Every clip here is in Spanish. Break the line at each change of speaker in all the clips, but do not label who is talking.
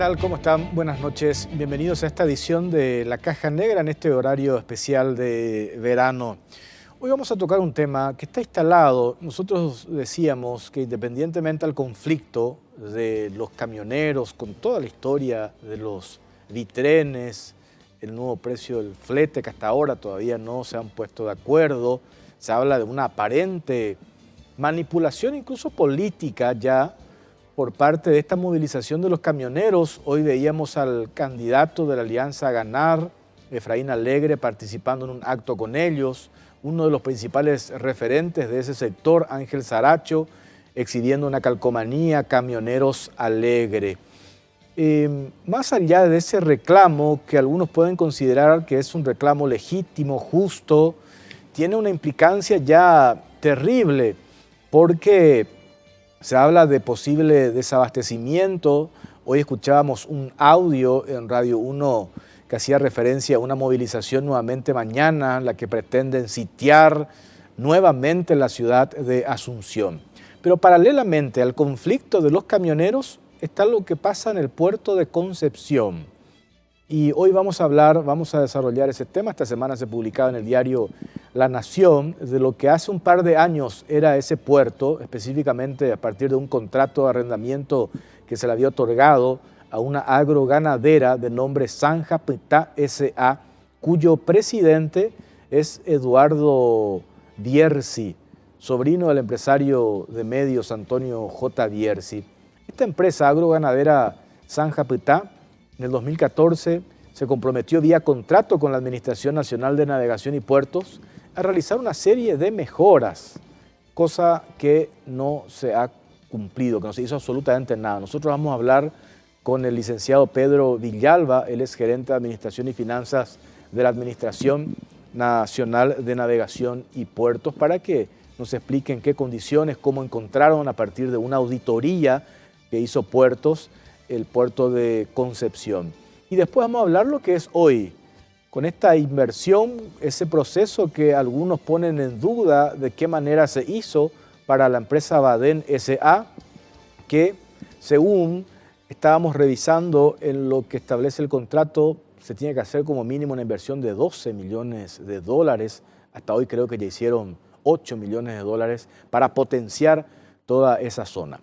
tal? ¿Cómo están? Buenas noches. Bienvenidos a esta edición de La Caja Negra en este horario especial de verano. Hoy vamos a tocar un tema que está instalado. Nosotros decíamos que independientemente al conflicto de los camioneros, con toda la historia de los bitrenes, el nuevo precio del flete, que hasta ahora todavía no se han puesto de acuerdo, se habla de una aparente manipulación incluso política ya por parte de esta movilización de los camioneros. Hoy veíamos al candidato de la Alianza Ganar, Efraín Alegre, participando en un acto con ellos, uno de los principales referentes de ese sector, Ángel Saracho, exhibiendo una calcomanía, Camioneros Alegre. Más allá de ese reclamo, que algunos pueden considerar que es un reclamo legítimo, justo, tiene una implicancia ya terrible, porque se habla de posible desabastecimiento. Hoy escuchábamos un audio en Radio 1 que hacía referencia a una movilización nuevamente mañana, la que pretenden sitiar nuevamente la ciudad de Asunción. Pero paralelamente al conflicto de los camioneros está lo que pasa en el puerto de Concepción. Y hoy vamos a desarrollar ese tema. Esta semana se publicaba en el diario La Nación de lo que hace un par de años era ese puerto, específicamente a partir de un contrato de arrendamiento que se le había otorgado a una agroganadera de nombre Zanja Pitá S.A., cuyo presidente es Eduardo Bierzi, sobrino del empresario de medios Antonio J. Bierzi. Esta empresa agroganadera Zanja Pitá en el 2014 se comprometió vía contrato con la Administración Nacional de Navegación y Puertos a realizar una serie de mejoras, cosa que no se ha cumplido, que no se hizo absolutamente nada. Nosotros vamos a hablar con el licenciado Pedro Villalba, él es gerente de Administración y Finanzas de la Administración Nacional de Navegación y Puertos, para que nos explique en qué condiciones, cómo encontraron a partir de una auditoría que hizo Puertos, el puerto de Concepción. Y después vamos a hablar lo que es hoy, con esta inversión, ese proceso que algunos ponen en duda de qué manera se hizo para la empresa Baden S.A., que según estábamos revisando en lo que establece el contrato, se tiene que hacer como mínimo una inversión de 12 millones de dólares. Hasta hoy creo que ya hicieron 8 millones de dólares para potenciar toda esa zona.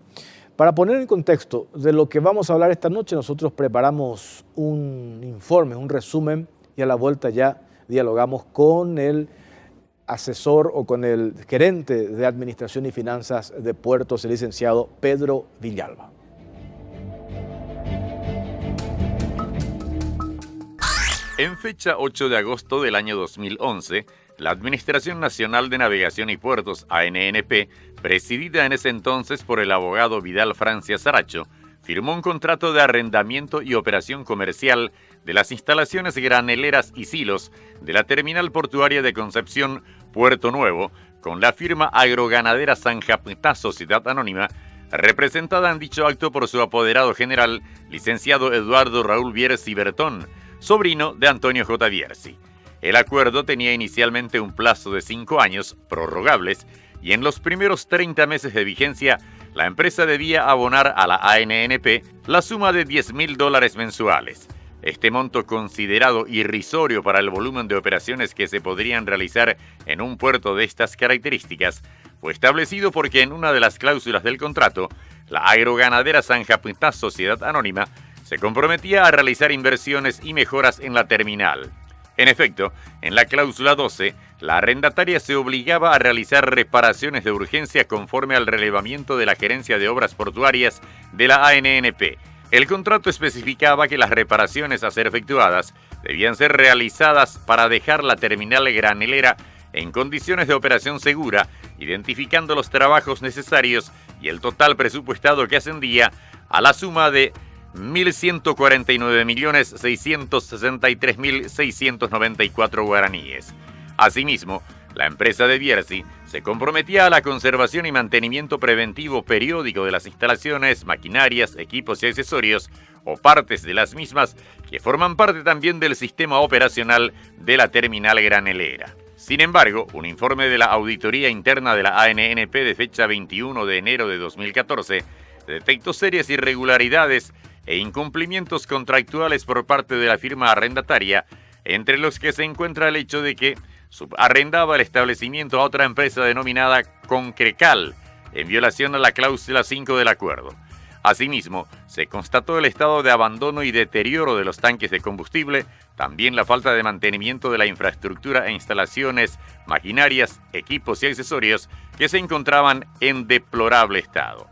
Para poner en contexto de lo que vamos a hablar esta noche, nosotros preparamos un informe, un resumen, y a la vuelta ya dialogamos con el asesor o con el gerente de Administración y Finanzas de Puertos, el licenciado Pedro Villalba.
En fecha 8 de agosto del año 2011, la Administración Nacional de Navegación y Puertos, ANNP, presidida en ese entonces por el abogado Vidal Francia Saracho, firmó un contrato de arrendamiento y operación comercial de las instalaciones graneleras y silos de la terminal portuaria de Concepción, Puerto Nuevo, con la firma agroganadera Zanja Pitá Sociedad Anónima, representada en dicho acto por su apoderado general, licenciado Eduardo Raúl Bierzi Bertón, sobrino de Antonio J. Bierzi. El acuerdo tenía inicialmente un plazo de 5 años, prorrogables, y en los primeros 30 meses de vigencia, la empresa debía abonar a la ANNP la suma de $10.000 mensuales. Este monto, considerado irrisorio para el volumen de operaciones que se podrían realizar en un puerto de estas características, fue establecido porque en una de las cláusulas del contrato, la agroganadera Zanja Pitá Sociedad Anónima se comprometía a realizar inversiones y mejoras en la terminal. En efecto, en la cláusula 12, la arrendataria se obligaba a realizar reparaciones de urgencia conforme al relevamiento de la Gerencia de Obras Portuarias de la ANNP. El contrato especificaba que las reparaciones a ser efectuadas debían ser realizadas para dejar la terminal granelera en condiciones de operación segura, identificando los trabajos necesarios y el total presupuestado que ascendía a la suma de 1.149.663.694 guaraníes. Asimismo, la empresa de Bierzi se comprometía a la conservación y mantenimiento preventivo periódico de las instalaciones, maquinarias, equipos y accesorios o partes de las mismas que forman parte también del sistema operacional de la terminal granelera. Sin embargo, un informe de la Auditoría Interna de la ANNP de fecha 21 de enero de 2014 detectó serias irregularidades e incumplimientos contractuales por parte de la firma arrendataria, entre los que se encuentra el hecho de que subarrendaba el establecimiento a otra empresa denominada Concrecal, en violación a la cláusula 5 del acuerdo. Asimismo, se constató el estado de abandono y deterioro de los tanques de combustible, también la falta de mantenimiento de la infraestructura e instalaciones, maquinarias, equipos y accesorios que se encontraban en deplorable estado.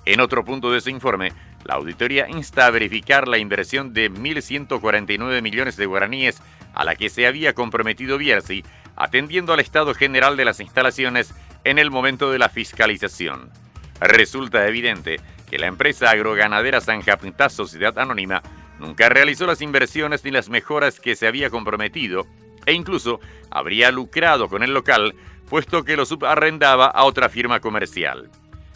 En otro punto de su informe, la auditoría insta a verificar la inversión de 1.149 millones de guaraníes a la que se había comprometido Bierzi, atendiendo al estado general de las instalaciones en el momento de la fiscalización. Resulta evidente que la empresa agroganadera Sanjapitá Sociedad Anónima nunca realizó las inversiones ni las mejoras que se había comprometido e incluso habría lucrado con el local, puesto que lo subarrendaba a otra firma comercial.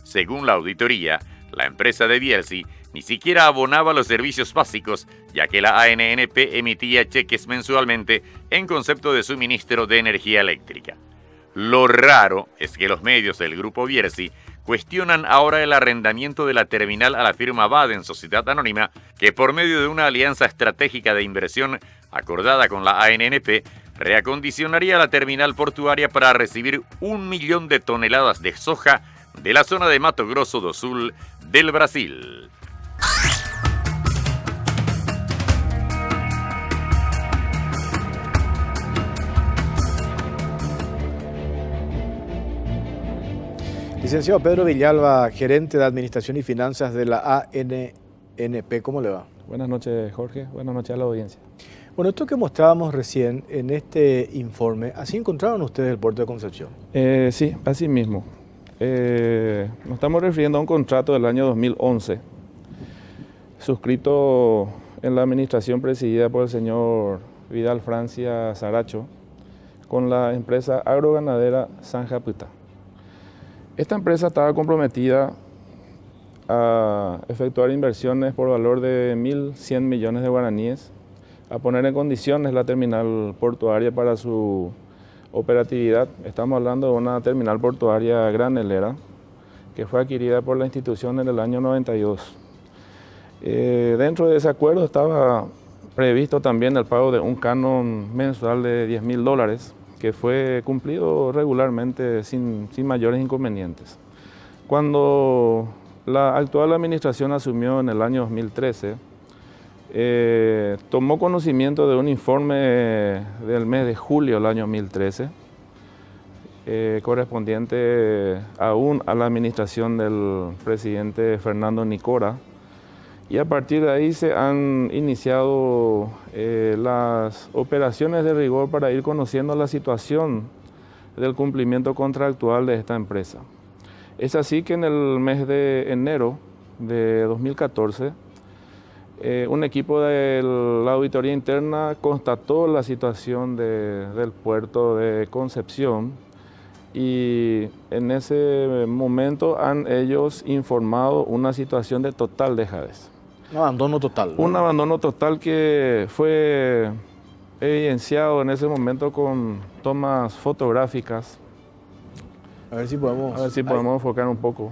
Según la auditoría, la empresa de Bierzi ni siquiera abonaba los servicios básicos, ya que la ANNP emitía cheques mensualmente en concepto de suministro de energía eléctrica. Lo raro es que los medios del grupo Bierzi cuestionan ahora el arrendamiento de la terminal a la firma Baden Sociedad Anónima, que por medio de una alianza estratégica de inversión acordada con la ANNP, reacondicionaría la terminal portuaria para recibir 1 millón de toneladas de soja de la zona de Mato Grosso do Sul del Brasil.
Licenciado Pedro Villalba, gerente de Administración y Finanzas de la ANNP, ¿cómo le va?
Buenas noches, Jorge. Buenas noches a la audiencia.
Bueno, esto que mostrábamos recién en este informe, ¿así encontraron ustedes el puerto de Concepción?
Sí, así mismo. Nos estamos refiriendo a un contrato del año 2011, suscrito en la administración presidida por el señor Vidal Francia Saracho, con la empresa agroganadera Sanjapitá. Esta empresa estaba comprometida a efectuar inversiones por valor de 1.100 millones de guaraníes, a poner en condiciones la terminal portuaria para su operatividad. Estamos hablando de una terminal portuaria granelera que fue adquirida por la institución en el año 92. Dentro de ese acuerdo estaba previsto también el pago de un canon mensual de $10.000, que fue cumplido regularmente sin mayores inconvenientes. Cuando la actual administración asumió en el año 2013, tomó conocimiento de un informe del mes de julio del año 2013, correspondiente aún a la administración del presidente Fernando Nicora, y a partir de ahí se han iniciado las operaciones de rigor para ir conociendo la situación del cumplimiento contractual de esta empresa. Es así que en el mes de enero de 2014, un equipo de la auditoría interna constató la situación del puerto de Concepción y en ese momento han ellos informado una situación de total dejadez.
Un abandono total, ¿no?
Un abandono total que fue evidenciado en ese momento con tomas fotográficas.
A ver si podemos
enfocar un poco.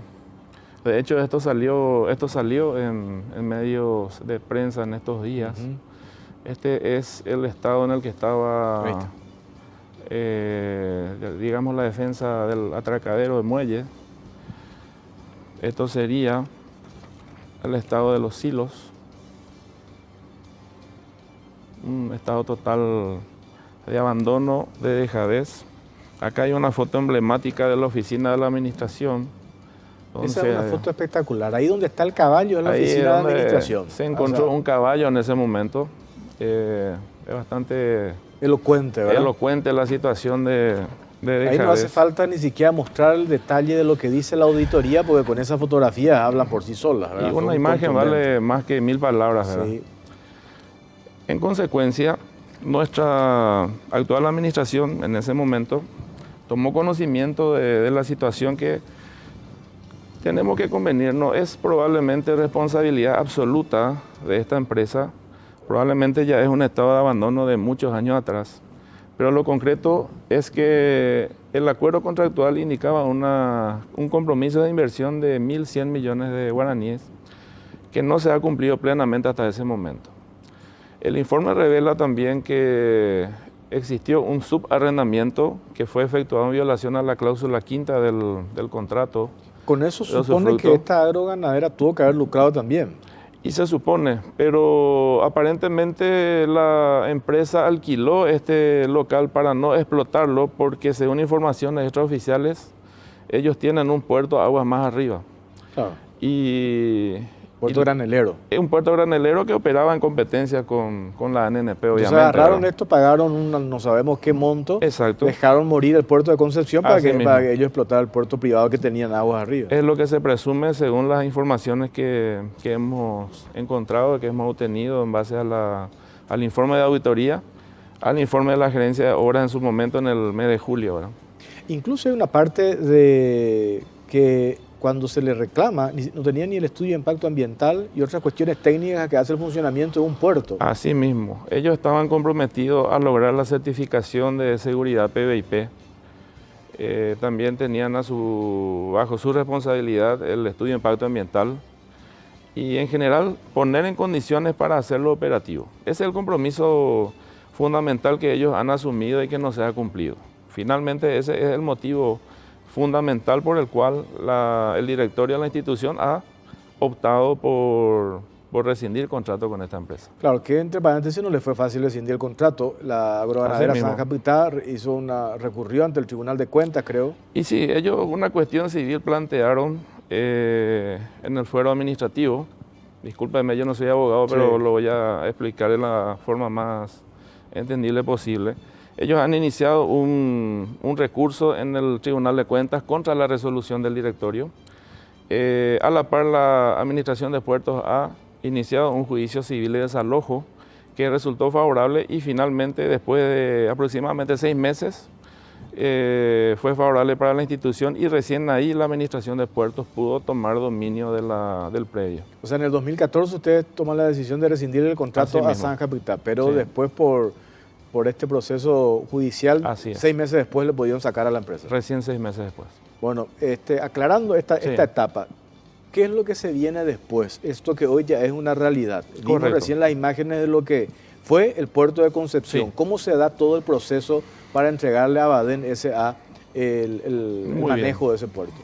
De hecho, esto salió en medios de prensa en estos días. Este es el estado en el que estaba, digamos, la defensa del atracadero de muelle. Esto sería el estado de los silos. Un estado total de abandono, de dejadez. Acá hay una foto emblemática de la oficina de la administración.
Esa es una foto espectacular. Ahí donde está el caballo es la oficina de administración.
Se encontró un caballo en ese momento. Es bastante
elocuente, ¿verdad?
Elocuente la situación de dejadez.
Ahí no hace falta ni siquiera mostrar el detalle de lo que dice la auditoría, porque con esas fotografías hablan por sí solas, ¿verdad?
Y una imagen vale más que 1000 palabras, ¿verdad? Sí. En consecuencia, nuestra actual administración en ese momento tomó conocimiento de la situación que tenemos que convenirnos, es probablemente responsabilidad absoluta de esta empresa, probablemente ya es un estado de abandono de muchos años atrás, pero lo concreto es que el acuerdo contractual indicaba un compromiso de inversión de 1.100 millones de guaraníes, que no se ha cumplido plenamente hasta ese momento. El informe revela también que existió un subarrendamiento que fue efectuado en violación a la cláusula quinta del contrato.
Con eso supone que esta agroganadera tuvo que haber lucrado también.
Y se supone, pero aparentemente la empresa alquiló este local para no explotarlo porque según informaciones extraoficiales, ellos tienen un puerto aguas más arriba.
Claro.
Puerto
granelero.
Un puerto granelero que operaba en competencia con la ANNP, obviamente.
Entonces agarraron esto, pagaron no sabemos qué monto.
Exacto.
Dejaron morir el puerto de Concepción para que ellos explotaran el puerto privado que tenían aguas arriba.
Es lo que se presume según las informaciones que hemos encontrado, que hemos obtenido en base al informe de auditoría, al informe de la gerencia de obras en su momento en el mes de julio, ¿verdad?
Incluso hay una parte de que cuando se le reclama, no tenía ni el estudio de impacto ambiental y otras cuestiones técnicas que hace el funcionamiento de un puerto.
Así mismo, ellos estaban comprometidos a lograr la certificación de seguridad PBIP. También tenían bajo su responsabilidad el estudio de impacto ambiental y en general poner en condiciones para hacerlo operativo. Ese es el compromiso fundamental que ellos han asumido y que no se ha cumplido. Finalmente ese es el motivo fundamental por el cual el directorio de la institución ha optado por rescindir el contrato con esta empresa.
Claro, que entre paréntesis no le fue fácil rescindir el contrato. La agroganadera Zanja Putá recurrió ante el Tribunal de Cuentas, creo.
Y sí, ellos una cuestión civil plantearon en el fuero administrativo. Discúlpeme, yo no soy abogado, pero lo voy a explicar de la forma más entendible posible. Ellos han iniciado un recurso en el Tribunal de Cuentas contra la resolución del directorio. A la par, la Administración de Puertos ha iniciado un juicio civil de desalojo que resultó favorable y finalmente, después de aproximadamente 6 meses, fue favorable para la institución y recién ahí la Administración de Puertos pudo tomar dominio del predio.
O sea, en el 2014 ustedes toman la decisión de rescindir el contrato a Zanja Putá, pero después por este proceso judicial, 6 meses después le pudieron sacar a la empresa.
Recién 6 meses después.
Bueno, aclarando esta etapa, ¿qué es lo que se viene después? Esto que hoy ya es una realidad. Vimos recién las imágenes de lo que fue el puerto de Concepción. ¿Cómo se da todo el proceso para entregarle a Baden S.A. el manejo de ese puerto?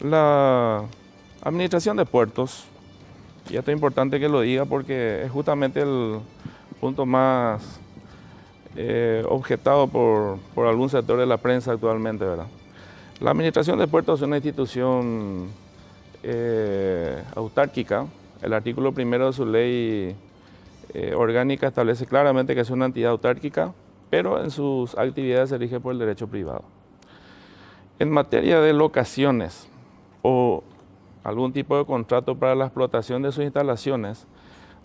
La Administración de Puertos, y esto es importante que lo diga porque es justamente el punto más objetado por algún sector de la prensa actualmente, ¿verdad? La Administración de Puertos es una institución autárquica. El artículo 1 de su ley orgánica establece claramente que es una entidad autárquica, pero en sus actividades se rige por el derecho privado. En materia de locaciones o algún tipo de contrato para la explotación de sus instalaciones,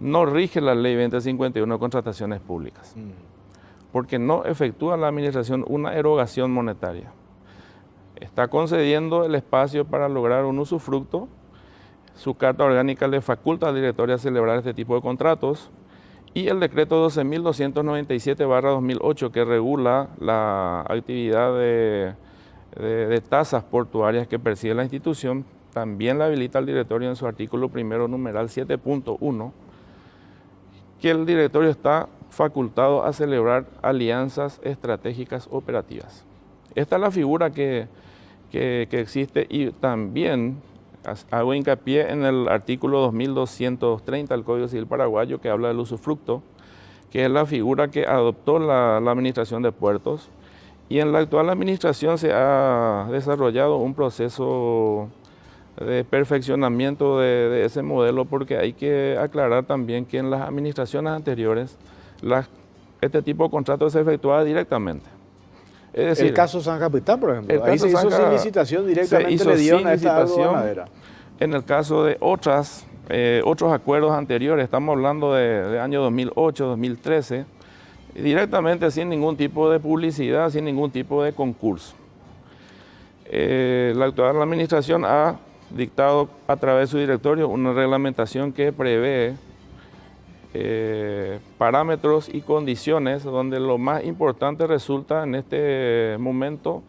no rige la ley 2051 de contrataciones públicas, porque no efectúa la administración una erogación monetaria. Está concediendo el espacio para lograr un usufructo. Su carta orgánica le faculta al directorio a celebrar este tipo de contratos y el decreto 12.297/2008 que regula la actividad de tasas portuarias que persigue la institución también le habilita al directorio en su artículo 1, numeral 7.1, que el directorio está facultado a celebrar alianzas estratégicas operativas. Esta es la figura que existe y también hago hincapié en el artículo 2230 del Código Civil Paraguayo que habla del usufructo, que es la figura que adoptó la Administración de Puertos y en la actual administración se ha desarrollado un proceso de perfeccionamiento de ese modelo porque hay que aclarar también que en las administraciones anteriores este tipo de contratos se efectuaba directamente. Es decir,
el caso Zanja Putá, por ejemplo, ahí se hizo sin licitación, directamente le dieron a esta agroganadera.
En el caso de otros acuerdos anteriores, estamos hablando de año 2008, 2013, directamente sin ningún tipo de publicidad, sin ningún tipo de concurso. La actual administración ha dictado a través de su directorio una reglamentación que prevé parámetros y condiciones donde lo más importante resulta en este momento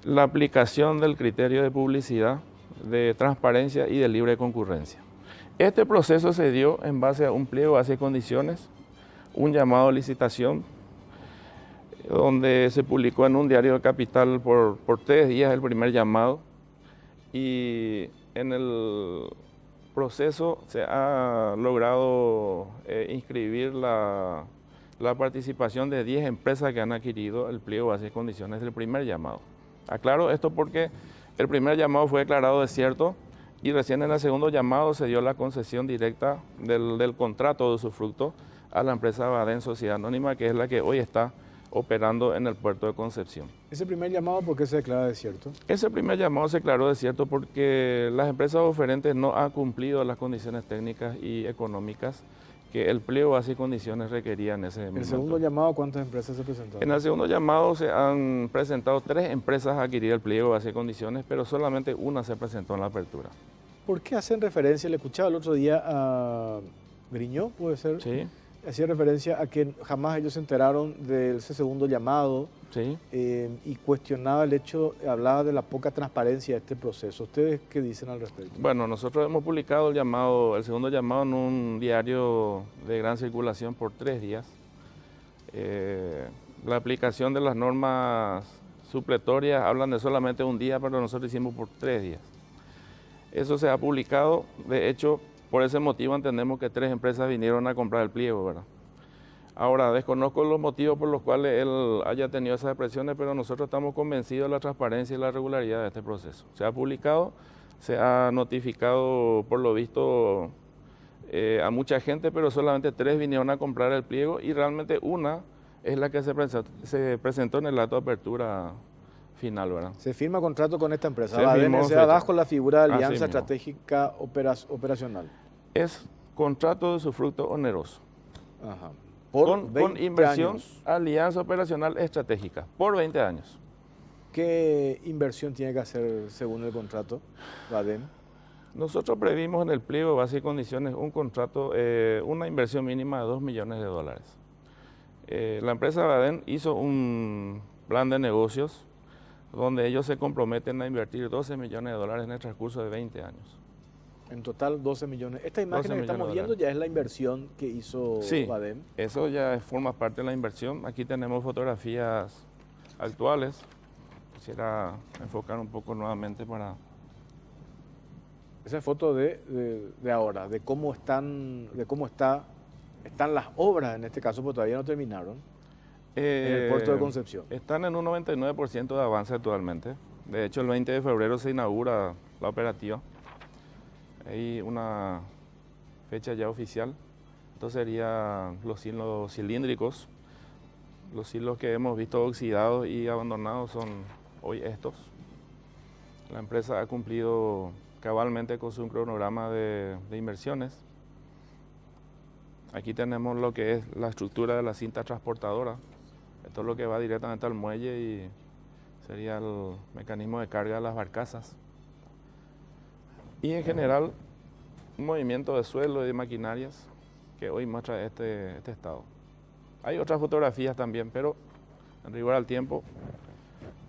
la aplicación del criterio de publicidad, de transparencia y de libre concurrencia. Este proceso se dio en base a un pliego, base de condiciones, un llamado a licitación, donde se publicó en un diario de Capital por 3 días el primer llamado, y en el proceso se ha logrado inscribir la participación de 10 empresas que han adquirido el pliego, base y condiciones del primer llamado. Aclaro esto porque el primer llamado fue declarado desierto y recién en el segundo llamado se dio la concesión directa del contrato de usufructo a la empresa Baden Sociedad Anónima, que es la que hoy está operando en el puerto de Concepción.
¿Ese primer llamado por qué se declara desierto?
Ese primer llamado se declaró desierto porque las empresas oferentes no han cumplido las condiciones técnicas y económicas que el pliego, base y condiciones requería en ese momento.
¿El segundo llamado cuántas empresas se presentaron?
En el segundo llamado se han presentado 3 empresas a adquirir el pliego, base y condiciones, pero solamente una se presentó en la apertura.
¿Por qué hacen referencia? Le escuchaba el otro día a Griñó, puede ser.
Sí.
Hacía referencia a que jamás ellos se enteraron de ese segundo llamado,
Sí.
Y cuestionaba el hecho, hablaba de la poca transparencia de este proceso. ¿Ustedes qué dicen al respecto?
Bueno, nosotros hemos publicado el segundo llamado en un diario de gran circulación por 3 días. La aplicación de las normas supletorias hablan de solamente un día, pero nosotros hicimos por 3 días. Eso se ha publicado, de hecho, por ese motivo entendemos que 3 empresas vinieron a comprar el pliego, ¿verdad? Ahora, desconozco los motivos por los cuales él haya tenido esas expresiones, pero nosotros estamos convencidos de la transparencia y la regularidad de este proceso. Se ha publicado, se ha notificado, por lo visto, a mucha gente, pero solamente 3 vinieron a comprar el pliego y realmente una es la que se presentó en el acto de apertura final, ¿verdad?
Se firma contrato con esta empresa,
Se firmó
se bajo la figura de Alianza
mismo.
Estratégica Operacional.
Es contrato de usufructo oneroso.
Ajá.
Con inversión,
años.
alianza operacional estratégica, por 20 años.
¿Qué inversión tiene que hacer según el contrato, Baden?
Nosotros previmos en el pliego, base y condiciones, un contrato, una inversión mínima de $2 millones. La empresa Baden hizo un plan de negocios donde ellos se comprometen a invertir $12 millones en el transcurso de 20 años.
En total 12 millones. Esta imagen que estamos
$12
viendo
millones.
ya es la inversión que hizo Baden.
Eso ya forma parte de la inversión. Aquí tenemos fotografías actuales. Quisiera enfocar un poco nuevamente para...
Esa foto de ahora, de cómo están las obras en este caso, porque todavía no terminaron, en el puerto de Concepción.
Están en un 99% de avance actualmente. De hecho, el 20 de febrero se inaugura la operativa. Hay una fecha ya oficial. Esto serían los hilos cilíndricos. Los hilos que hemos visto oxidados y abandonados son hoy estos. La empresa ha cumplido cabalmente con su cronograma de inversiones. Aquí tenemos lo que es la estructura de la cinta transportadora. Esto es lo que va directamente al muelle y sería el mecanismo de carga de las barcazas. Y en general, un movimiento de suelo y de maquinarias que hoy muestra este estado. Hay otras fotografías también, pero en rigor al tiempo,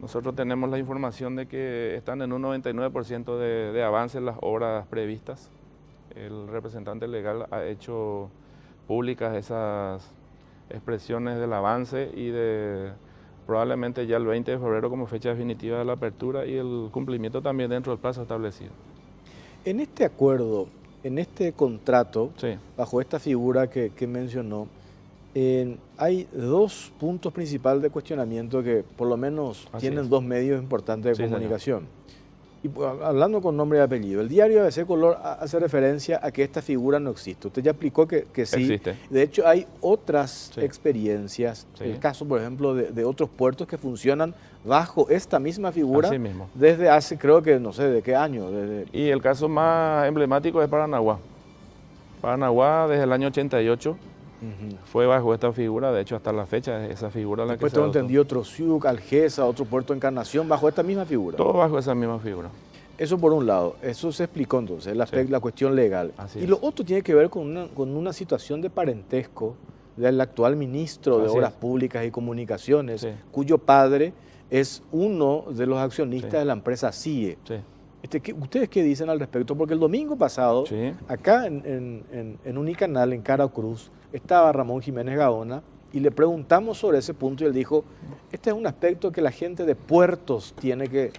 nosotros tenemos la información de que están en un 99% de avance en las obras previstas. El representante legal ha hecho públicas esas expresiones del avance y de probablemente ya el 20 de febrero como fecha definitiva de la apertura y el cumplimiento también dentro del plazo establecido.
En este acuerdo, en este contrato,
Sí.
bajo esta figura que mencionó, hay 2 puntos principales de cuestionamiento que por lo menos
Así
tienen
es.
2 medios importantes de
Sí, señor.
comunicación. Y hablando con nombre y apellido, el diario ABC Color hace referencia a que esta figura no existe. Usted ya explicó que sí.
Existe.
De hecho, hay otras
Sí.
experiencias,
Sí.
el caso, por ejemplo, de otros puertos que funcionan bajo esta misma figura
Así mismo.
desde hace, creo que no sé de qué año.
Y el caso más emblemático es Paranaguá. Paranaguá desde el año 88 fue bajo esta figura, de hecho hasta la fecha es esa figura la
Después
que se
tengo
adoptó.
entendido Trosiuc, Algesa, otro puerto Encarnación, bajo esta misma figura.
Todo bajo esa misma figura.
Eso por un lado, eso se explicó entonces,
Sí.
la cuestión legal.
Así
Y
es.
lo otro tiene que ver con una situación de parentesco del actual ministro de
Así
Obras
es.
Públicas y Comunicaciones,
Sí.
cuyo padre es uno de los accionistas
Sí.
de la empresa CIE.
Sí.
¿Ustedes qué dicen al respecto? Porque el domingo pasado,
Sí.
acá en Unicanal, en Cara Cruz, estaba Ramón Jiménez Gaona y le preguntamos sobre ese punto y él dijo, este es un aspecto que la gente de puertos tiene que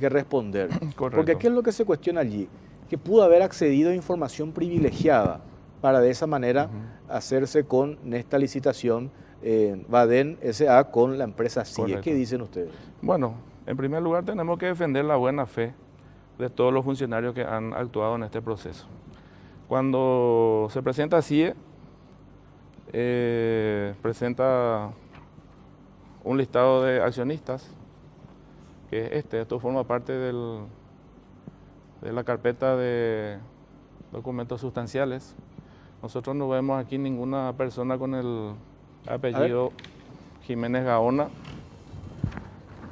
responder.
Correcto.
Porque ¿qué es lo que se cuestiona allí? Que pudo haber accedido a información privilegiada para de esa manera hacerse con esta licitación Baden S.A. con la empresa CIE.
Correcto.
¿Qué dicen ustedes?
Bueno, en primer lugar tenemos que defender la buena fe de todos los funcionarios que han actuado en este proceso. Cuando se presenta CIE, presenta un listado de accionistas, que es esto forma parte de la carpeta de documentos sustanciales. Nosotros no vemos aquí ninguna persona con el apellido Jiménez Gaona.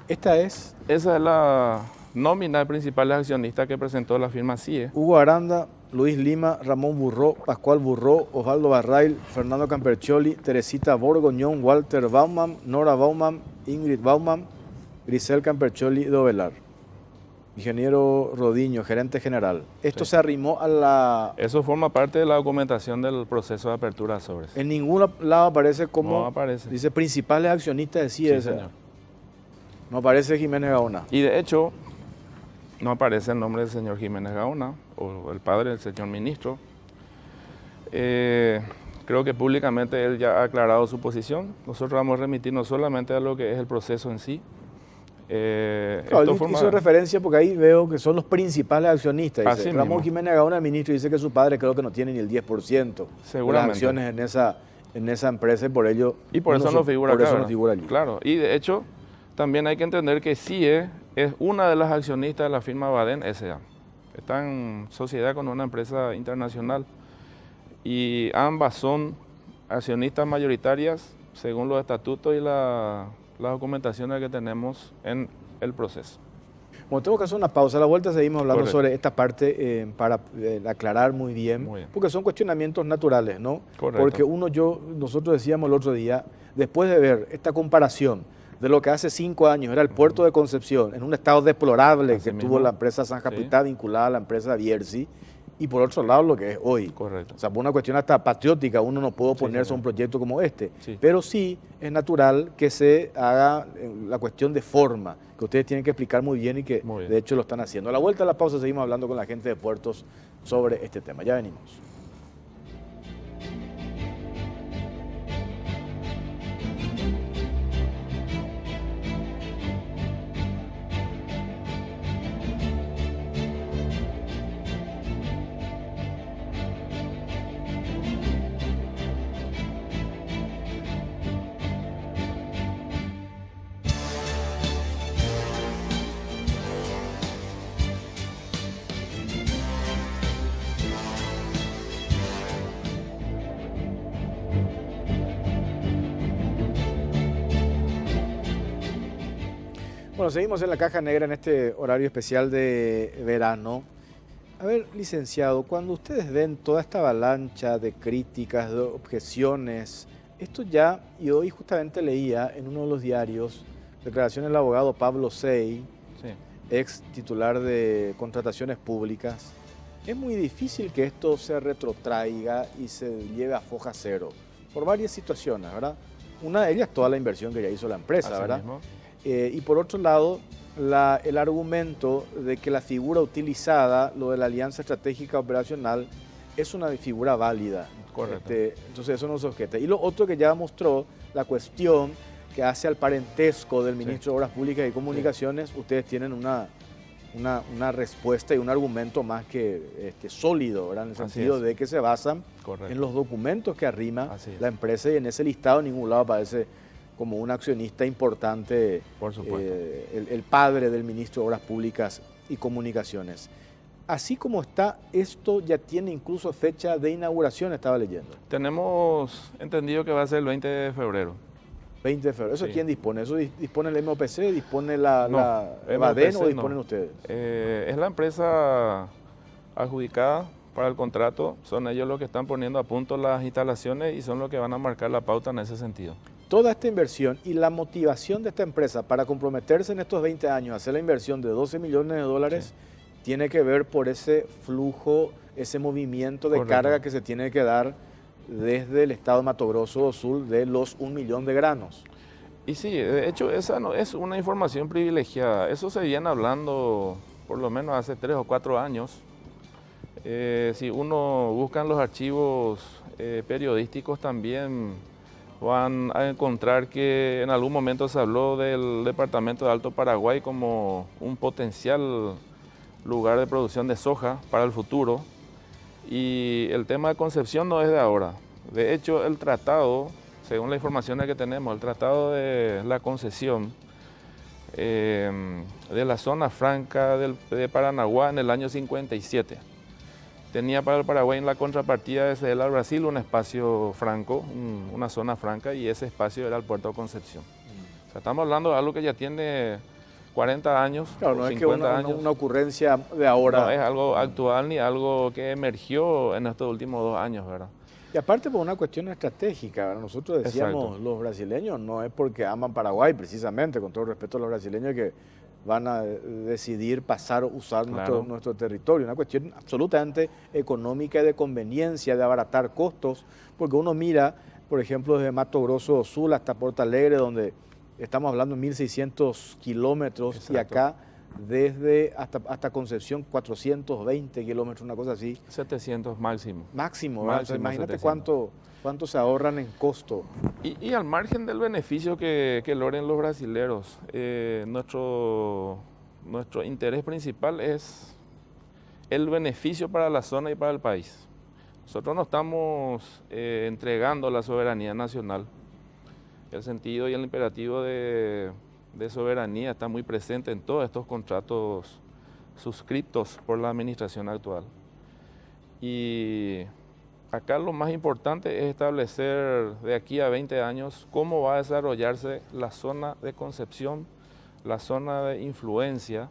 Esta es
Esa es la nómina de principales accionistas que presentó la firma CIE.
Hugo Aranda, Luis Lima, Ramón Burró, Pascual Burró, Osvaldo Barrail, Fernando Campercholi, Teresita Borgoñón, Walter Baumann, Nora Baumann, Ingrid Baumann, Grisel Campercholi de Ovelar. Ingeniero Rodiño, gerente general. Esto
Sí.
se arrimó a la...
Eso forma parte de la documentación del proceso de apertura de sobres.
En ningún lado aparece como...
No aparece.
Dice principales accionistas de CIE.
Sí, señor.
No aparece Jiménez Gaona.
Y de hecho, no aparece el nombre del señor Jiménez Gaona o el padre del señor ministro. Creo que públicamente él ya ha aclarado su posición. Nosotros vamos a remitirnos solamente a lo que es el proceso en sí.
Claro,
Esto
él
forma-
hizo referencia porque ahí veo que son los principales accionistas. Dice.
Así
Ramón
mismo.
Jiménez Gaona, el ministro, dice que su padre creo que no tiene ni el 10% de las
Seguramente.
acciones en esa empresa y por ello...
Y por eso no figura
por
acá,
eso no
¿verdad?
figura allí.
Claro, y de hecho, también hay que entender que CIE es una de las accionistas de la firma Baden S.A. Está en sociedad con una empresa internacional y ambas son accionistas mayoritarias según los estatutos y las documentaciones que tenemos en el proceso.
Bueno, tengo que hacer una pausa. A la vuelta seguimos hablando
Correcto.
sobre esta parte para aclarar muy bien, porque son cuestionamientos naturales, ¿no?
Correcto.
Porque nosotros decíamos el otro día, después de ver esta comparación de lo que hace 5 años era el puerto de Concepción, en un estado deplorable
Así
que
mismo.
tuvo la empresa San Japitá vinculada a la empresa Bierzi, y por otro lado lo que es hoy.
Correcto.
O sea, por una cuestión hasta patriótica, uno no puede oponerse a
señor.
un proyecto como este.
Sí.
Pero sí es natural que se haga la cuestión de forma, que ustedes tienen que explicar muy bien y que
Muy bien.
de hecho lo están haciendo. A la vuelta de la pausa seguimos hablando con la gente de puertos sobre este tema. Ya venimos. Bueno, seguimos en la caja negra en este horario especial de verano. A ver, licenciado, cuando ustedes ven toda esta avalancha de críticas, de objeciones, esto ya, y hoy justamente leía en uno de los diarios, declaraciones del abogado Pablo Sey,
Sí.
ex titular de contrataciones públicas, es muy difícil que esto se retrotraiga y se lleve a foja cero, por varias situaciones, ¿verdad? Una de ellas, toda la inversión que ya hizo la empresa,
Así
¿verdad?
mismo.
Y por otro lado, el argumento de que la figura utilizada, lo de la Alianza Estratégica Operacional, es una figura válida.
Correcto.
Entonces eso no se objeta. Y lo otro que ya mostró, la cuestión que hace al parentesco del ministro de Obras Públicas y Comunicaciones, ustedes tienen una respuesta y un argumento más que sólido, ¿verdad? En el
Así
sentido
es.
de que se basan
Correcto.
en los documentos que arrima
Así es.
la empresa y en ese listado en ningún lado aparece como un accionista importante,
Por supuesto.
el padre del ministro de Obras Públicas y Comunicaciones. Así como está, esto ya tiene incluso fecha de inauguración, estaba leyendo.
Tenemos entendido que va a ser el 20 de febrero.
20 de febrero. ¿Eso
Sí.
quién dispone? ¿Eso dispone el MOPC? ¿Dispone la
No,
Baden
MOPC
o disponen
no.
ustedes?
Es la empresa adjudicada para el contrato, son ellos los que están poniendo a punto las instalaciones y son los que van a marcar la pauta en ese sentido.
Toda esta inversión y la motivación de esta empresa para comprometerse en estos 20 años a hacer la inversión de 12 millones de dólares tiene que ver por ese flujo, ese movimiento de
Correcto.
carga que se tiene que dar desde el estado de Mato Grosso do Sul de los 1 millón de granos.
Y sí, de hecho esa no es una información privilegiada. Eso se viene hablando por lo menos hace 3 o 4 años. Si uno busca en los archivos periodísticos también van a encontrar que en algún momento se habló del departamento de Alto Paraguay como un potencial lugar de producción de soja para el futuro. Y el tema de Concepción no es de ahora. De hecho, el tratado, según la información que tenemos, el tratado de la concesión de la zona franca de Paranaguá en el año 57. Tenía para el Paraguay en la contrapartida de ceder al Brasil un espacio franco, una zona franca, y ese espacio era el puerto de Concepción. O sea, estamos hablando de algo que ya tiene 40 años,
Claro, no es que
50 años.
una ocurrencia de ahora.
No es algo actual ni algo que emergió en estos últimos 2 años, ¿verdad?
Y aparte por una cuestión estratégica, ¿verdad? Nosotros decíamos,
Exacto.
los brasileños no es porque aman Paraguay, precisamente, con todo el respeto a los brasileños que van a decidir pasar a usar
Claro.
nuestro territorio. Una cuestión absolutamente económica y de conveniencia, de abaratar costos, porque uno mira, por ejemplo, desde Mato Grosso do Sul hasta Porto Alegre, donde estamos hablando de 1.600 kilómetros, y
Exacto.
acá desde hasta Concepción 420 kilómetros, una cosa así.
700 máximo.
Máximo, ¿verdad? Entonces,
Máximo
imagínate
700.
cuánto se ahorran en costo.
Y al margen del beneficio que logren los brasileros, nuestro interés principal es el beneficio para la zona y para el país. Nosotros no estamos entregando la soberanía nacional. El sentido y el imperativo de soberanía está muy presente en todos estos contratos suscritos por la administración actual. Y acá lo más importante es establecer de aquí a 20 años cómo va a desarrollarse la zona de Concepción, la zona de influencia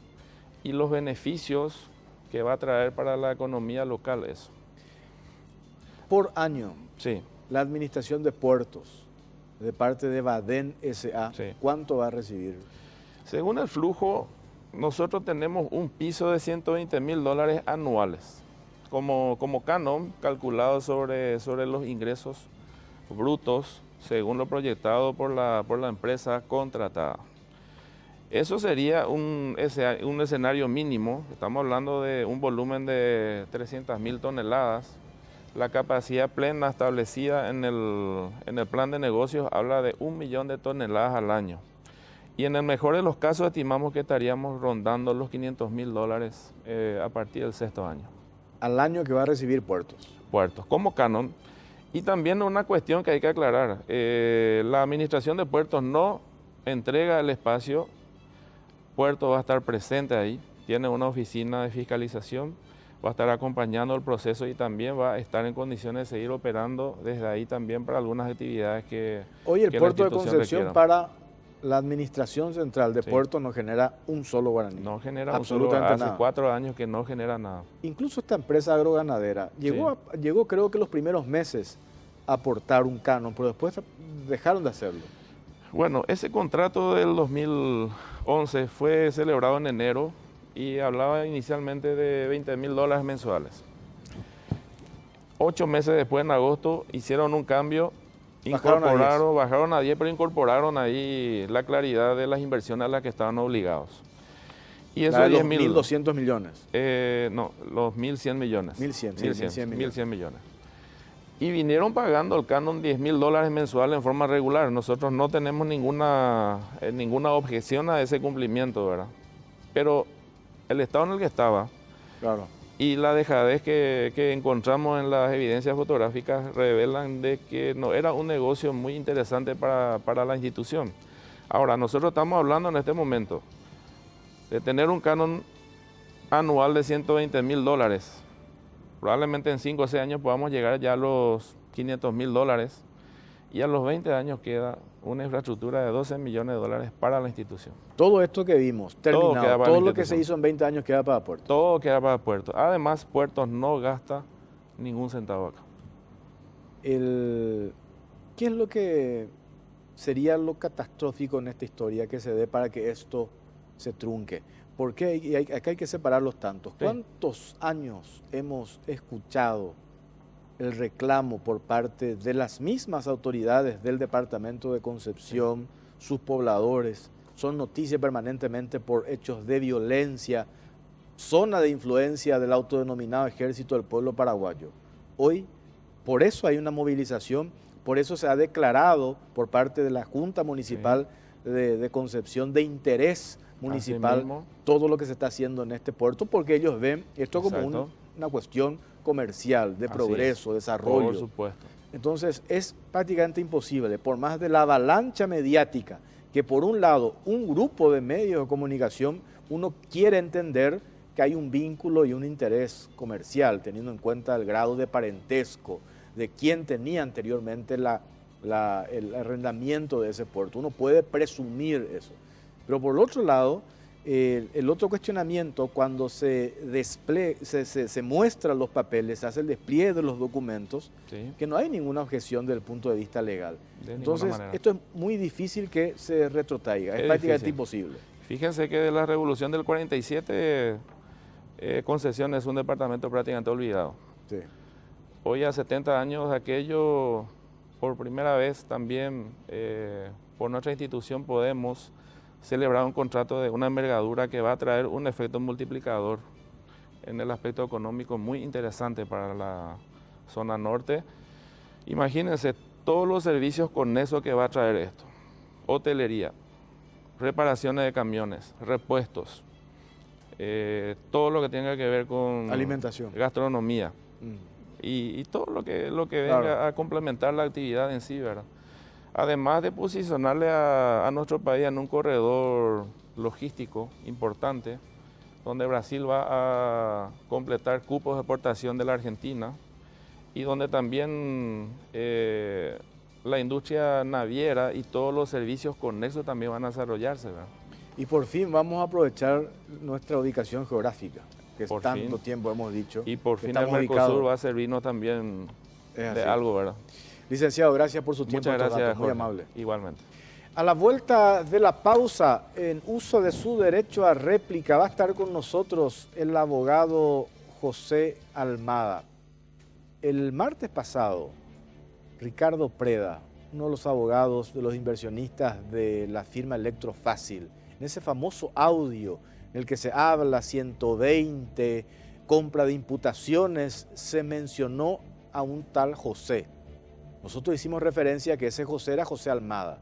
y los beneficios que va a traer para la economía local eso.
Por año,
Sí,
la administración de puertos, de parte de Baden S.A.,
Sí.
¿cuánto va a recibir?
según el flujo, nosotros tenemos un piso de $120.000 anuales como canon calculado sobre los ingresos brutos según lo proyectado por la empresa contratada. Eso sería un escenario mínimo. Estamos hablando de un volumen de 300.000 toneladas. La capacidad plena establecida en el plan de negocios habla de 1 millón de toneladas al año. Y en el mejor de los casos estimamos que estaríamos rondando los $500.000 a partir del 6º año.
Al año que va a recibir puertos.
Puertos, como canon. Y también una cuestión que hay que aclarar. La administración de puertos no entrega el espacio. Puerto va a estar presente ahí. Tiene una oficina de fiscalización. Va a estar acompañando el proceso y también va a estar en condiciones de seguir operando desde ahí también para algunas actividades que
Hoy el
que la
puerto de
institución
Concepción
requiera.
para la administración central de
Sí.
puertos no genera un solo guaraní.
No genera
absolutamente
hace
nada.
4 años que no genera nada.
Incluso esta empresa agroganadera llegó creo que los primeros meses a aportar un canon, pero después dejaron de hacerlo.
Bueno, ese contrato del 2011 fue celebrado en enero y hablaba inicialmente de $20.000 mensuales. 8 meses después, en agosto, hicieron un cambio, bajaron a 10, pero incorporaron ahí la claridad de las inversiones a las que estaban obligados. Y eso
La de
de
los
10.000,
1.200 millones.
no, los 1.100 millones.
1.100, sí, 1.100 millones.
1.100 millones. Y vinieron pagando el canon $10.000 mensuales en forma regular. Nosotros no tenemos ninguna objeción a ese cumplimiento, ¿verdad? Pero el estado en el que estaba
Claro.
y la dejadez que encontramos en las evidencias fotográficas revelan de que no era un negocio muy interesante para la institución. Ahora, nosotros estamos hablando en este momento de tener un canon anual de $120.000. Probablemente en 5 o 6 años podamos llegar ya a los $500.000 y a los 20 años queda una infraestructura de $12 millones para la institución.
Todo esto que vimos, terminado,
queda para
todo
la
lo que se
institución.
hizo en 20 años queda para puertos.
Todo queda para Puertos. Además, Puertos no gasta ningún centavo acá.
¿Qué es lo que sería lo catastrófico en esta historia que se dé para que esto se trunque? ¿Por qué? Y acá hay que separar los tantos.
Sí.
¿Cuántos años hemos escuchado el reclamo por parte de las mismas autoridades del departamento de Concepción, sus pobladores? Son noticias permanentemente por hechos de violencia, zona de influencia del autodenominado Ejército del Pueblo Paraguayo. Hoy, por eso hay una movilización, por eso se ha declarado por parte de la Junta Municipal de Concepción de interés municipal todo lo que se está haciendo en este puerto, porque ellos ven esto como una cuestión comercial, de progreso, desarrollo.
Por supuesto.
Entonces es prácticamente imposible, por más de la avalancha mediática, que por un lado un grupo de medios de comunicación, uno quiere entender que hay un vínculo y un interés comercial, teniendo en cuenta el grado de parentesco de quien tenía anteriormente el arrendamiento de ese puerto. Uno puede presumir eso. Pero por el otro lado, el otro cuestionamiento, cuando se muestran los papeles, se hace el despliegue de los documentos, que no hay ninguna objeción desde el punto de vista legal. Entonces, esto es muy difícil que se retrotraiga, es prácticamente imposible.
Fíjense que de la revolución del 47, Concepción es un departamento prácticamente olvidado.
Sí.
Hoy a 70 años aquello, por primera vez también, por nuestra institución podemos celebrar un contrato de una envergadura que va a traer un efecto multiplicador en el aspecto económico muy interesante para la zona norte. Imagínense todos los servicios con eso que va a traer esto: hotelería, reparaciones de camiones, repuestos, todo lo que tenga que ver con
alimentación,
gastronomía y todo lo que venga a complementar la actividad en sí, ¿verdad? Además de posicionarle a nuestro país en un corredor logístico importante, donde Brasil va a completar cupos de exportación de la Argentina y donde también la industria naviera y todos los servicios conexos también van a desarrollarse, ¿verdad?
Y por fin vamos a aprovechar nuestra ubicación geográfica, que es tanto tiempo hemos dicho.
Y por fin el Mercosur va a servirnos también de algo, ¿verdad?
Licenciado, gracias por su tiempo.
Muchas gracias,
muy amable.
Igualmente.
A la vuelta de la pausa, en uso de su derecho a réplica, va a estar con nosotros el abogado José Almada. El martes pasado, Ricardo Preda, uno de los abogados de los inversionistas de la firma Electrofácil, en ese famoso audio en el que se habla 120, compra de imputaciones, se mencionó a un tal José. Nosotros hicimos referencia a que ese José era José Almada.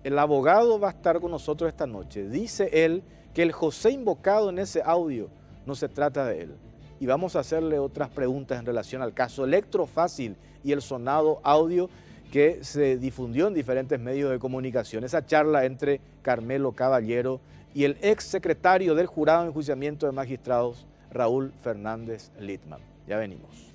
El abogado va a estar con nosotros esta noche. Dice él que el José invocado en ese audio no se trata de él. Y vamos a hacerle otras preguntas en relación al caso Electrofácil y el sonado audio que se difundió en diferentes medios de comunicación. Esa charla entre Carmelo Caballero y el ex secretario del Jurado de Enjuiciamiento de Magistrados, Raúl Fernández Littman. Ya venimos.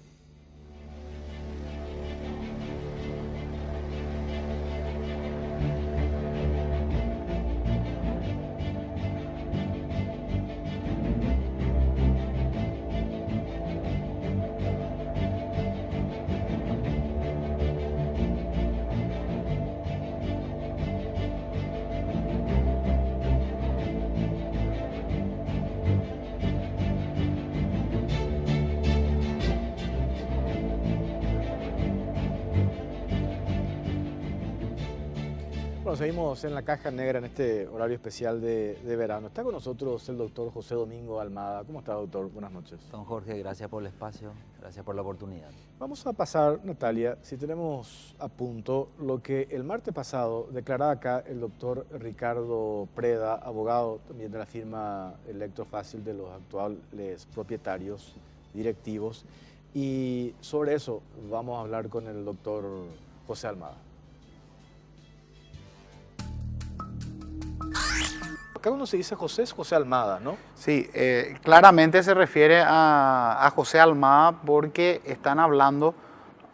Bueno, seguimos en la Caja Negra en este horario especial de verano. Está con nosotros el doctor José Domingo Almada. ¿Cómo está, doctor? Buenas noches.
Don Jorge, gracias por el espacio, gracias por la oportunidad.
Vamos a pasar, Natalia, si tenemos a punto, lo que el martes pasado declaraba acá el doctor Ricardo Preda, abogado también de la firma Electrofácil, de los actuales propietarios directivos. Y sobre eso vamos a hablar con el doctor José Almada. Acá uno se dice José, es José Almada, ¿no?
Sí, claramente se refiere a José Almada porque están hablando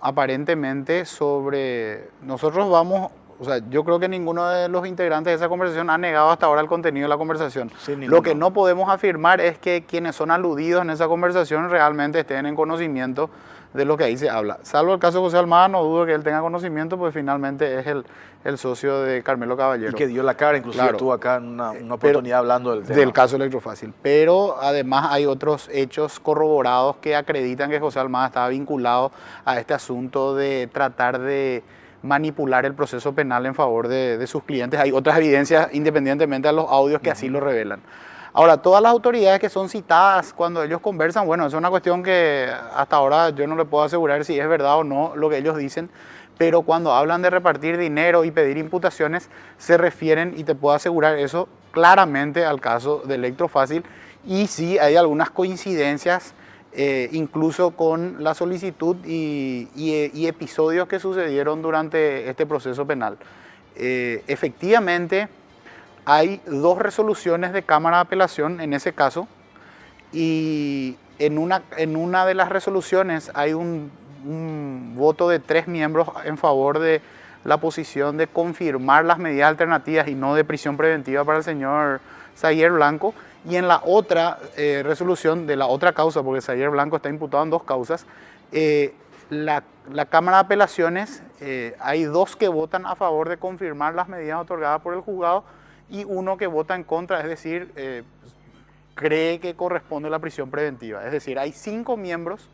aparentemente sobre... Nosotros vamos O sea, yo creo que ninguno de los integrantes de esa conversación ha negado hasta ahora el contenido de la conversación.
Sí,
Lo que no podemos afirmar es que quienes son aludidos en esa conversación realmente estén en conocimiento de lo que ahí se habla. Salvo el caso de José Almada, no dudo que él tenga conocimiento, pues finalmente es el socio de Carmelo Caballero.
Y que dio la cara, inclusive
Claro.
estuvo acá en una oportunidad hablando del tema.
Del caso Electrofácil. Pero además hay otros hechos corroborados que acreditan que José Almada estaba vinculado a este asunto de tratar de manipular el proceso penal en favor de sus clientes. Hay otras evidencias independientemente de los audios que así lo revelan. Ahora, todas las autoridades que son citadas cuando ellos conversan, bueno, es una cuestión que hasta ahora yo no le puedo asegurar si es verdad o no lo que ellos dicen, pero cuando hablan de repartir dinero y pedir imputaciones, se refieren, y te puedo asegurar eso, claramente al caso de Electrofácil, y sí hay algunas coincidencias, incluso con la solicitud y episodios que sucedieron durante este proceso penal. Efectivamente, hay 2 resoluciones de Cámara de Apelación en ese caso, y en una de las resoluciones hay un voto de 3 miembros en favor de la posición de confirmar las medidas alternativas y no de prisión preventiva para el señor Zaguier Blanco, y en la otra resolución de la otra causa, porque Zaguier Blanco está imputado en 2 causas, la Cámara de Apelaciones, hay 2 que votan a favor de confirmar las medidas otorgadas por el juzgado y 1 que vota en contra, es decir, cree que corresponde la prisión preventiva. Es decir, hay 5 miembros,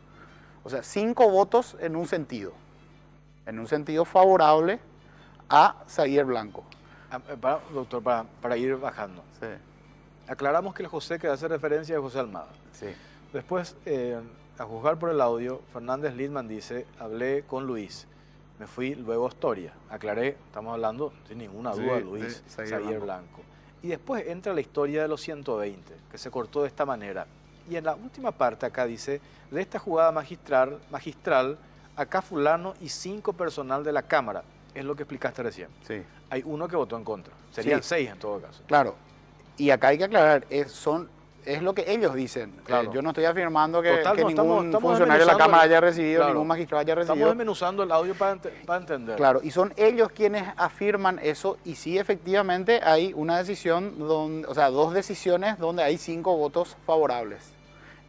o sea, 5 votos en un sentido favorable a Zaguier Blanco.
Doctor, para ir bajando.
Sí.
Aclaramos que el José que hace referencia es José Almada.
Sí.
Después, a juzgar por el audio, Fernández Lidman dice, hablé con Luis, me fui luego a Astoria. Aclaré, estamos hablando sin ninguna duda de Luis Zaguier Blanco. Y después entra la historia de los 120, que se cortó de esta manera. Y en la última parte acá dice, de esta jugada magistral, acá fulano y 5 personal de la Cámara. Es lo que explicaste recién.
Sí.
Hay 1 que votó en contra. Serían 6 en todo caso.
Claro. Y acá hay que aclarar, es lo que ellos dicen.
Claro.
Yo no estoy afirmando que
Total,
ningún
estamos
funcionario de la Cámara haya recibido,
claro,
ningún magistrado haya recibido.
Estamos desmenuzando el audio para entender.
Claro, y son ellos quienes afirman eso, y sí, efectivamente hay una decisión, o sea, 2 decisiones donde hay 5 votos favorables.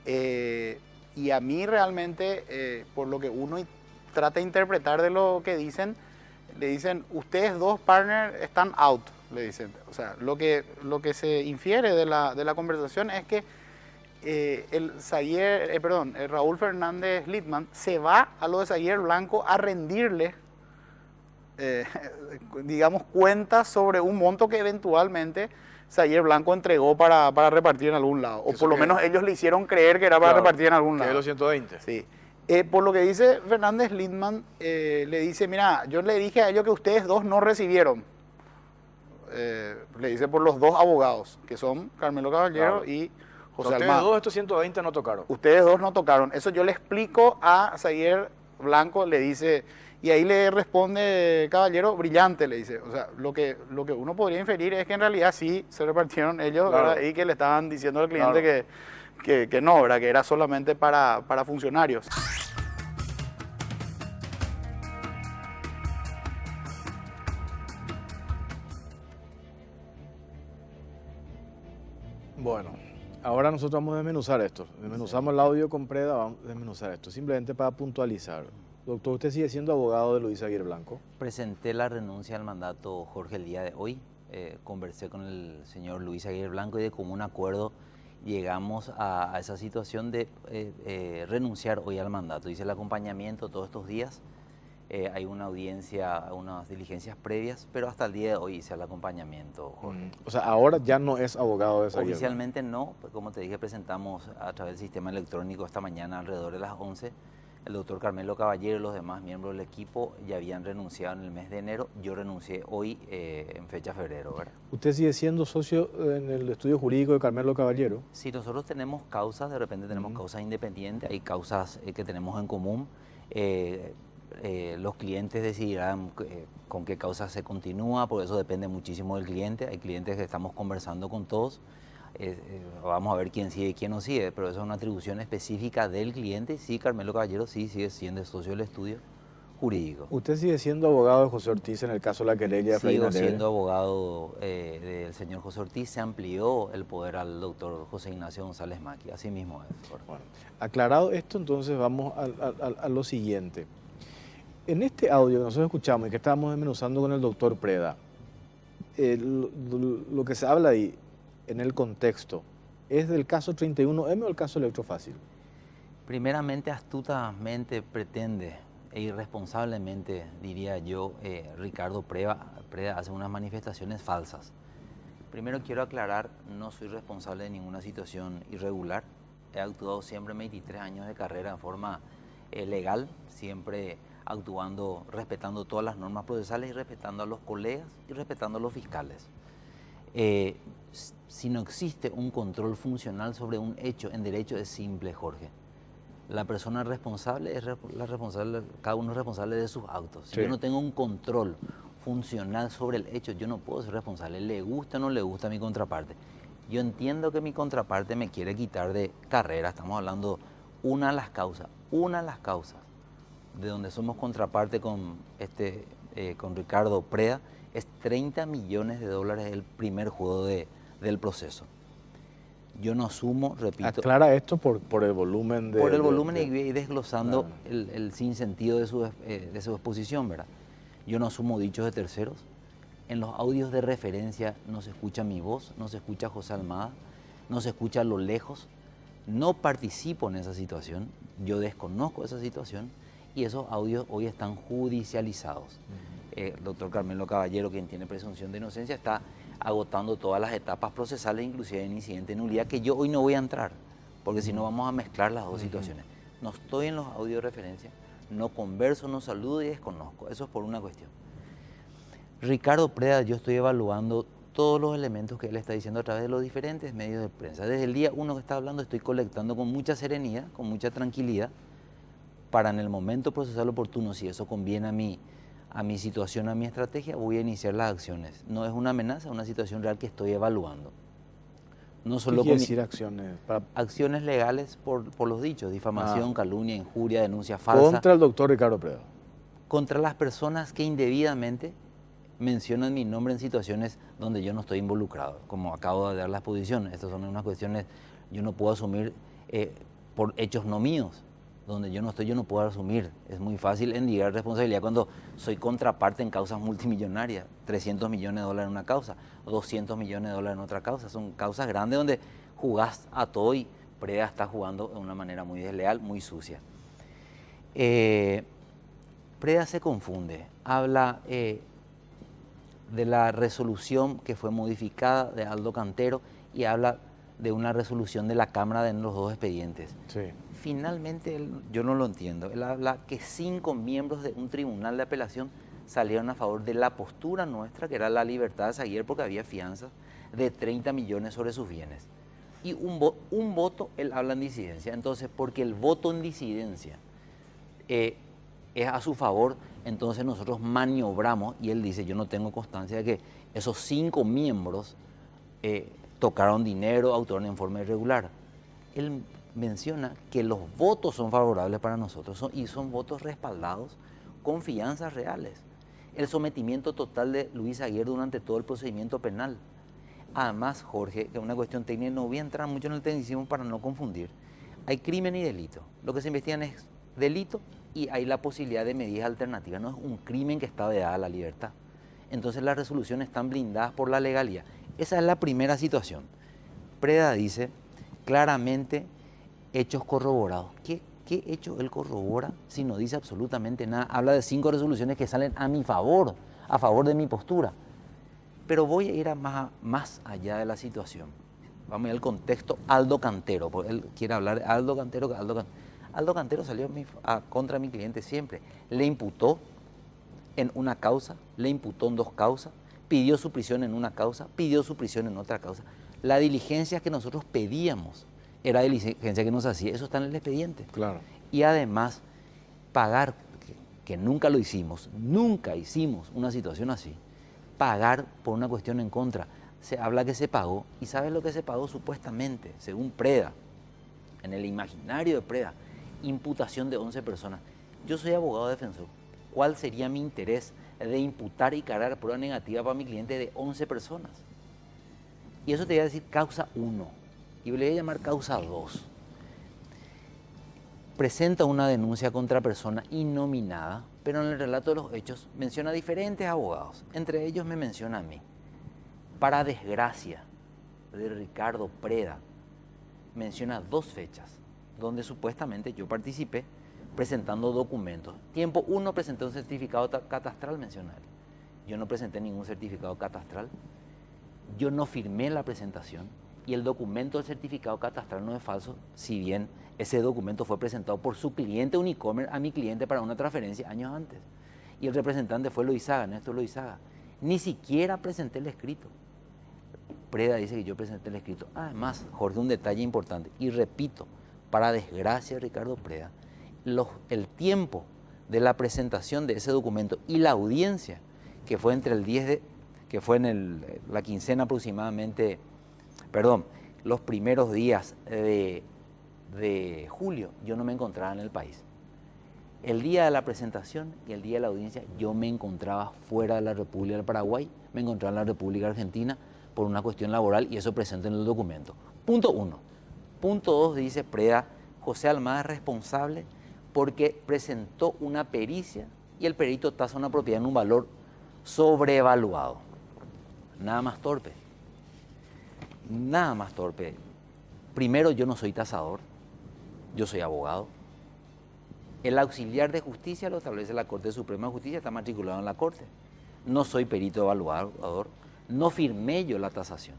Y a mí realmente, por lo que uno trata de interpretar de lo que dicen, le dicen, ustedes 2 partners están out, le dicen. O sea, lo que se infiere de la conversación es que el Raúl Fernández Lidman se va a lo de Zaguier Blanco a rendirle, digamos, cuentas sobre un monto que eventualmente Zaguier Blanco entregó para repartir en algún lado. O por lo menos ellos le hicieron creer que era para repartir en algún lado.
Que es los 120.
Sí. Por lo que dice Fernández Lidman, le dice, mira, yo le dije a ellos que ustedes 2 no recibieron. Le dice por los 2 abogados, que son Carmelo Caballero, claro, y José Almada.
Ustedes 2 estos 120 no tocaron.
Ustedes 2 no tocaron. Eso yo le explico a Zaguier Blanco, le dice, y ahí le responde Caballero, brillante, le dice. O sea, lo que uno podría inferir es que en realidad sí se repartieron ellos, claro, ¿verdad? Y que le estaban diciendo al cliente, claro, que no, ¿verdad? Que era solamente para funcionarios.
Bueno, ahora nosotros vamos a desmenuzar esto. Desmenuzamos el audio con Preda, vamos a desmenuzar esto, simplemente para puntualizar. Doctor, ¿usted sigue siendo abogado de Luis Zaguier Blanco?
Presenté la renuncia al mandato, Jorge, el día de hoy. Conversé con el señor Luis Zaguier Blanco y de común acuerdo llegamos a esa situación de renunciar hoy al mandato. Hice el acompañamiento todos estos días. Hay una audiencia, unas diligencias previas, pero hasta el día de hoy hice el acompañamiento, Jorge.
O sea, ahora ya no es abogado de Zaguier.
Oficialmente no, pues como te dije, presentamos a través del sistema electrónico esta mañana alrededor de las 11. El doctor Carmelo Caballero y los demás miembros del equipo ya habían renunciado en el mes de enero. Yo renuncié hoy en fecha febrero, ¿verdad?
¿Usted sigue siendo socio en el estudio jurídico de Carmelo Caballero?
Sí, nosotros tenemos causas, de repente tenemos causas independientes, hay causas que tenemos en común. Los clientes decidirán con qué causa se continúa, porque eso depende muchísimo del cliente. Hay clientes que estamos conversando con todos. Vamos a ver quién sigue y quién no sigue, pero eso es una atribución específica del cliente. Sí, Carmelo Caballero sí sigue siendo socio del estudio jurídico.
¿Usted sigue siendo abogado de José Ortiz en el caso de la querella de Efraín
Sigo
Alegre?
siendo abogado del señor José Ortiz. Se amplió el poder al doctor José Ignacio González Maqui. Así mismo es, Jorge.
Bueno, aclarado esto, entonces vamos a lo siguiente. En este audio que nosotros escuchamos y que estábamos desmenuzando con el doctor Preda, lo que se habla ahí en el contexto, ¿es del caso 31M o el caso Electrofácil?
Primeramente, astutamente pretende e irresponsablemente, diría yo, Ricardo Preda hace unas manifestaciones falsas. Primero quiero aclarar, no soy responsable de ninguna situación irregular. He actuado siempre 23 años de carrera en forma legal, siempre actuando, respetando todas las normas procesales y respetando a los colegas y respetando a los fiscales. Si no existe un control funcional sobre un hecho en derecho es simple, Jorge. La persona responsable es la responsable, cada uno es responsable de sus actos. Si yo no tengo un control funcional sobre el hecho, yo no puedo ser responsable. Le gusta o no le gusta a mi contraparte. Yo entiendo que mi contraparte me quiere quitar de carrera. Estamos hablando una de las causas de donde somos contraparte con Ricardo Preda es 30 millones de dólares el primer juego del proceso. Yo no asumo, repito...
Aclara esto por el volumen de...
Por el volumen y desglosando el sinsentido de su exposición, ¿verdad? Yo no asumo dichos de terceros. En los audios de referencia no se escucha mi voz, no se escucha José Almada, no se escucha a lo lejos. No participo en esa situación, yo desconozco esa situación y esos audios hoy están judicializados. El doctor Carmelo Caballero, quien tiene presunción de inocencia, está agotando todas las etapas procesales, inclusive en incidente de nulidad, que yo hoy no voy a entrar, porque si no vamos a mezclar las dos situaciones. No estoy en los audios de referencia, no converso, no saludo y desconozco. Eso es por una cuestión. Ricardo Preda, yo estoy evaluando todos los elementos que él está diciendo a través de los diferentes medios de prensa. Desde el día 1 que está hablando estoy colectando con mucha serenidad, con mucha tranquilidad, para en el momento procesal oportuno, si eso conviene a mi situación, a mi estrategia, voy a iniciar las acciones. No es una amenaza, es una situación real que estoy evaluando. No solo
¿Qué quiere decir acciones?
Acciones legales por los dichos, difamación, calumnia, injuria, denuncia falsa.
Contra el doctor Ricardo Preda.
Contra las personas que indebidamente mencionan mi nombre en situaciones donde yo no estoy involucrado, como acabo de dar la exposición. Estas son unas cuestiones, yo no puedo asumir por hechos no míos. Donde yo no estoy, yo no puedo asumir. Es muy fácil endilgar responsabilidad cuando soy contraparte en causas multimillonarias. 300 millones de dólares en una causa, 200 millones de dólares en otra causa. Son causas grandes donde jugás a todo y Preda está jugando de una manera muy desleal, muy sucia. Preda se confunde. Habla de la resolución que fue modificada de Aldo Cantero y habla de una resolución de la Cámara de los dos expedientes.
Sí.
Finalmente, yo no lo entiendo. Él habla que 5 miembros de un tribunal de apelación salieron a favor de la postura nuestra, que era la libertad de Saguier, porque había fianzas de 30 millones sobre sus bienes. Y un voto, él habla en disidencia. Entonces, porque el voto en disidencia es a su favor, entonces nosotros maniobramos, y él dice, yo no tengo constancia de que esos 5 miembros tocaron dinero, actuaron en forma irregular. Él menciona que los votos son favorables para nosotros y son votos respaldados con fianzas reales. El sometimiento total de Luis Aguirre durante todo el procedimiento penal. Además, Jorge, que es una cuestión técnica, no voy a entrar mucho en el tecnicismo para no confundir. Hay crimen y delito. Lo que se investigan es delito y hay la posibilidad de medidas alternativas. No es un crimen que está vedada la libertad. Entonces las resoluciones están blindadas por la legalidad. Esa es la primera situación. Preda dice claramente hechos corroborados. ¿Qué hecho él corrobora si no dice absolutamente nada? Habla de 5 resoluciones que salen a mi favor, a favor de mi postura. Pero voy a ir más allá de la situación. Vamos a ir al contexto Aldo Cantero, porque él quiere hablar de Aldo Cantero. Aldo Cantero salió contra mi cliente siempre. Le imputó en una causa, le imputó en 2 causas, pidió su prisión en una causa, pidió su prisión en otra causa. La diligencia que nosotros pedíamos era diligencia que nos hacía, eso está en el expediente.
Claro.
Y además, pagar, que nunca lo hicimos, nunca hicimos una situación así, pagar por una cuestión en contra. Se habla que se pagó, y ¿sabes lo que se pagó supuestamente? Según Preda, en el imaginario de Preda, imputación de 11 personas. Yo soy abogado defensor, ¿cuál sería mi interés de imputar y cargar prueba negativa para mi cliente de 11 personas? Y eso te voy a decir causa 1. Y le voy a llamar causa 2. Presenta una denuncia contra persona innominada, pero en el relato de los hechos menciona a diferentes abogados. Entre ellos me menciona a mí. Para desgracia de Ricardo Preda, menciona 2 fechas donde supuestamente yo participé presentando documentos. Tiempo 1 presenté un certificado catastral, menciona él. Yo no presenté ningún certificado catastral. Yo no firmé la presentación y el documento del certificado catastral no es falso, si bien ese documento fue presentado por su cliente Unicomer a mi cliente para una transferencia años antes. Y el representante fue Loizaga, Néstor Loizaga. Ni siquiera presenté el escrito. Preda dice que yo presenté el escrito. Además, Jorge, un detalle importante, y repito, para desgracia de Ricardo Preda, el tiempo de la presentación de ese documento y la audiencia, que fue entre el 10 de, que fue en la quincena aproximadamente, los primeros días de julio, yo no me encontraba en el país. El día de la presentación y el día de la audiencia, yo me encontraba fuera de la República del Paraguay, me encontraba en la República Argentina por una cuestión laboral y eso presente en el documento. Punto 1. Punto 2 dice Preda, José Almada es responsable porque presentó una pericia y el perito tasa una propiedad en un valor sobrevaluado. Nada más torpe. Nada más torpe. Primero, yo no soy tasador, yo soy abogado. El auxiliar de justicia lo establece la Corte Suprema de Justicia, está matriculado en la Corte. No soy perito evaluador, no firmé yo la tasación.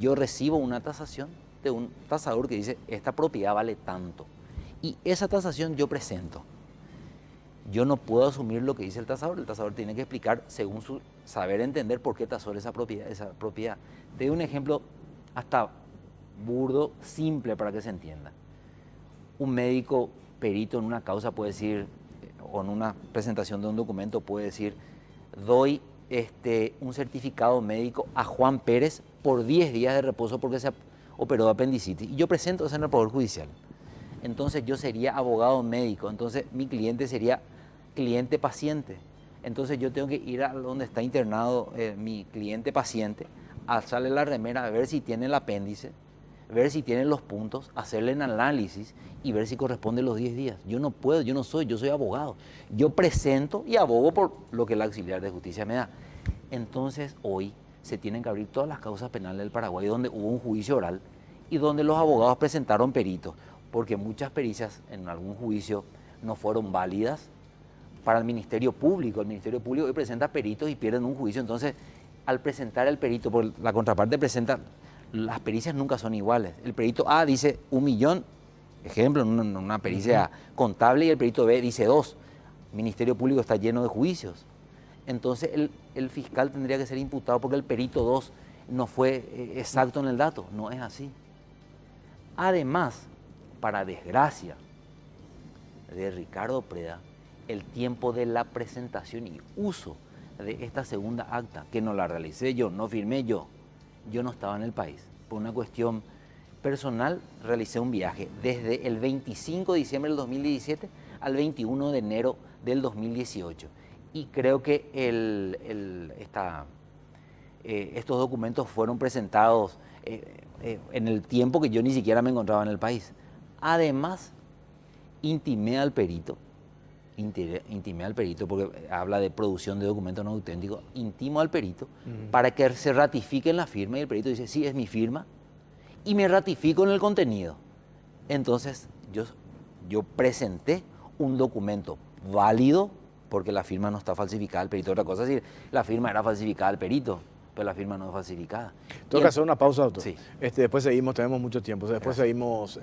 Yo recibo una tasación de un tasador que dice, esta propiedad vale tanto. Y esa tasación yo presento. Yo no puedo asumir lo que dice el tasador tiene que explicar según su saber entender por qué tasó esa propiedad. Te doy un ejemplo hasta burdo, simple para que se entienda. Un médico perito en una causa puede decir, o en una presentación de un documento puede decir, doy un certificado médico a Juan Pérez por 10 días de reposo porque se operó de apendicitis. Y yo presento eso en el Poder Judicial. Entonces yo sería abogado médico, entonces mi cliente sería cliente paciente. Entonces yo tengo que ir a donde está internado mi cliente paciente, alzarle la remera, a ver si tiene el apéndice, ver si tiene los puntos, hacerle un análisis y ver si corresponde los 10 días. Yo no puedo, yo soy abogado. Yo presento y abogo por lo que el auxiliar de justicia me da. Entonces hoy se tienen que abrir todas las causas penales del Paraguay donde hubo un juicio oral y donde los abogados presentaron peritos, porque muchas pericias en algún juicio no fueron válidas para el Ministerio Público. El Ministerio Público hoy presenta peritos y pierden un juicio. Entonces, al presentar el perito, por la contraparte presenta, las pericias nunca son iguales. El perito A dice 1 millón, ejemplo, en una pericia contable, y el perito B dice 2. El Ministerio Público está lleno de juicios. Entonces, el fiscal tendría que ser imputado porque el perito 2 no fue exacto en el dato. No es así. Además, para desgracia de Ricardo Preda, el tiempo de la presentación y uso de esta segunda acta, que no la realicé yo, no firmé yo no estaba en el país. Por una cuestión personal, realicé un viaje desde el 25 de diciembre del 2017 al 21 de enero del 2018. Y creo que estos documentos fueron presentados en el tiempo que yo ni siquiera me encontraba en el país. Además, intimé al perito porque habla de producción de documentos no auténticos, intimo al perito para que se ratifique en la firma, y el perito dice, sí, es mi firma, y me ratifico en el contenido. Entonces, yo presenté un documento válido porque la firma no está falsificada, el perito. Otra cosa es decir, la firma era falsificada al perito, pero la firma no es falsificada.
Tengo que hacer una pausa, doctor.
Sí.
Después seguimos, tenemos mucho tiempo. Después seguimos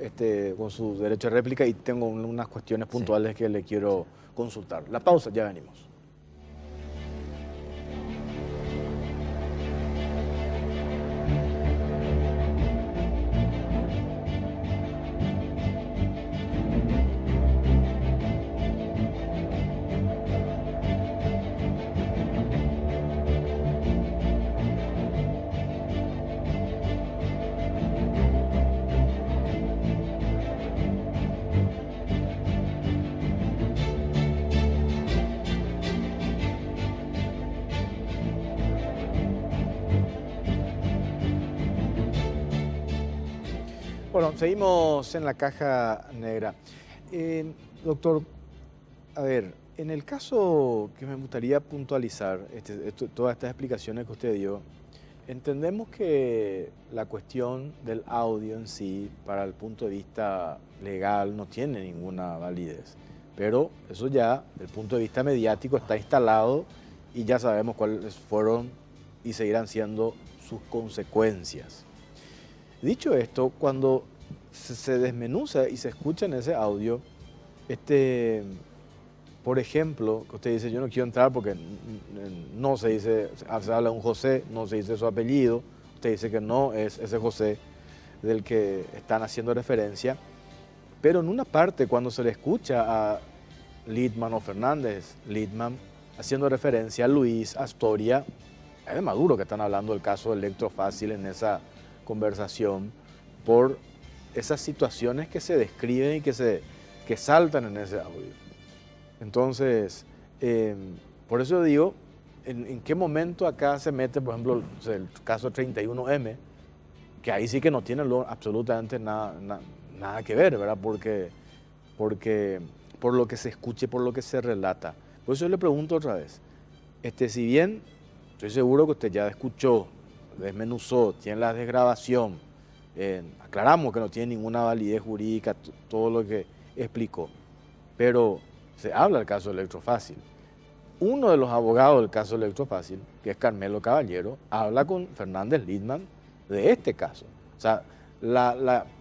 con su derecho de réplica y tengo unas cuestiones puntuales que le quiero consultar. La pausa, ya venimos. Bueno, seguimos en la caja negra. Doctor, a ver, en el caso que me gustaría puntualizar, todas estas explicaciones que usted dio, entendemos que la cuestión del audio en sí, para el punto de vista legal, no tiene ninguna validez. Pero eso ya, desde el punto de vista mediático, está instalado y ya sabemos cuáles fueron y seguirán siendo sus consecuencias. Dicho esto, cuando se desmenuza y se escucha en ese audio, por ejemplo, que usted dice, yo no quiero entrar porque no se dice, se habla de un José, no se dice su apellido, usted dice que no es ese José del que están haciendo referencia, pero en una parte cuando se le escucha a Littman o Fernández Littman haciendo referencia a Luis Astoria, es de Maduro que están hablando del caso Electrofácil en esa conversación, por esas situaciones que se describen y que saltan en ese audio. Entonces, por eso digo, ¿en qué momento acá se mete, por ejemplo, el caso 31M, que ahí sí que no tiene absolutamente nada que ver, ¿verdad? Porque por lo que se escuche, por lo que se relata. Por eso yo le pregunto otra vez, si bien estoy seguro que usted ya escuchó, desmenuzó, tiene la desgrabación, aclaramos que no tiene ninguna validez jurídica, todo lo que explicó, pero se habla del caso Electrofácil. Uno de los abogados del caso Electrofácil, que es Carmelo Caballero, habla con Fernández Littman de este caso. O sea,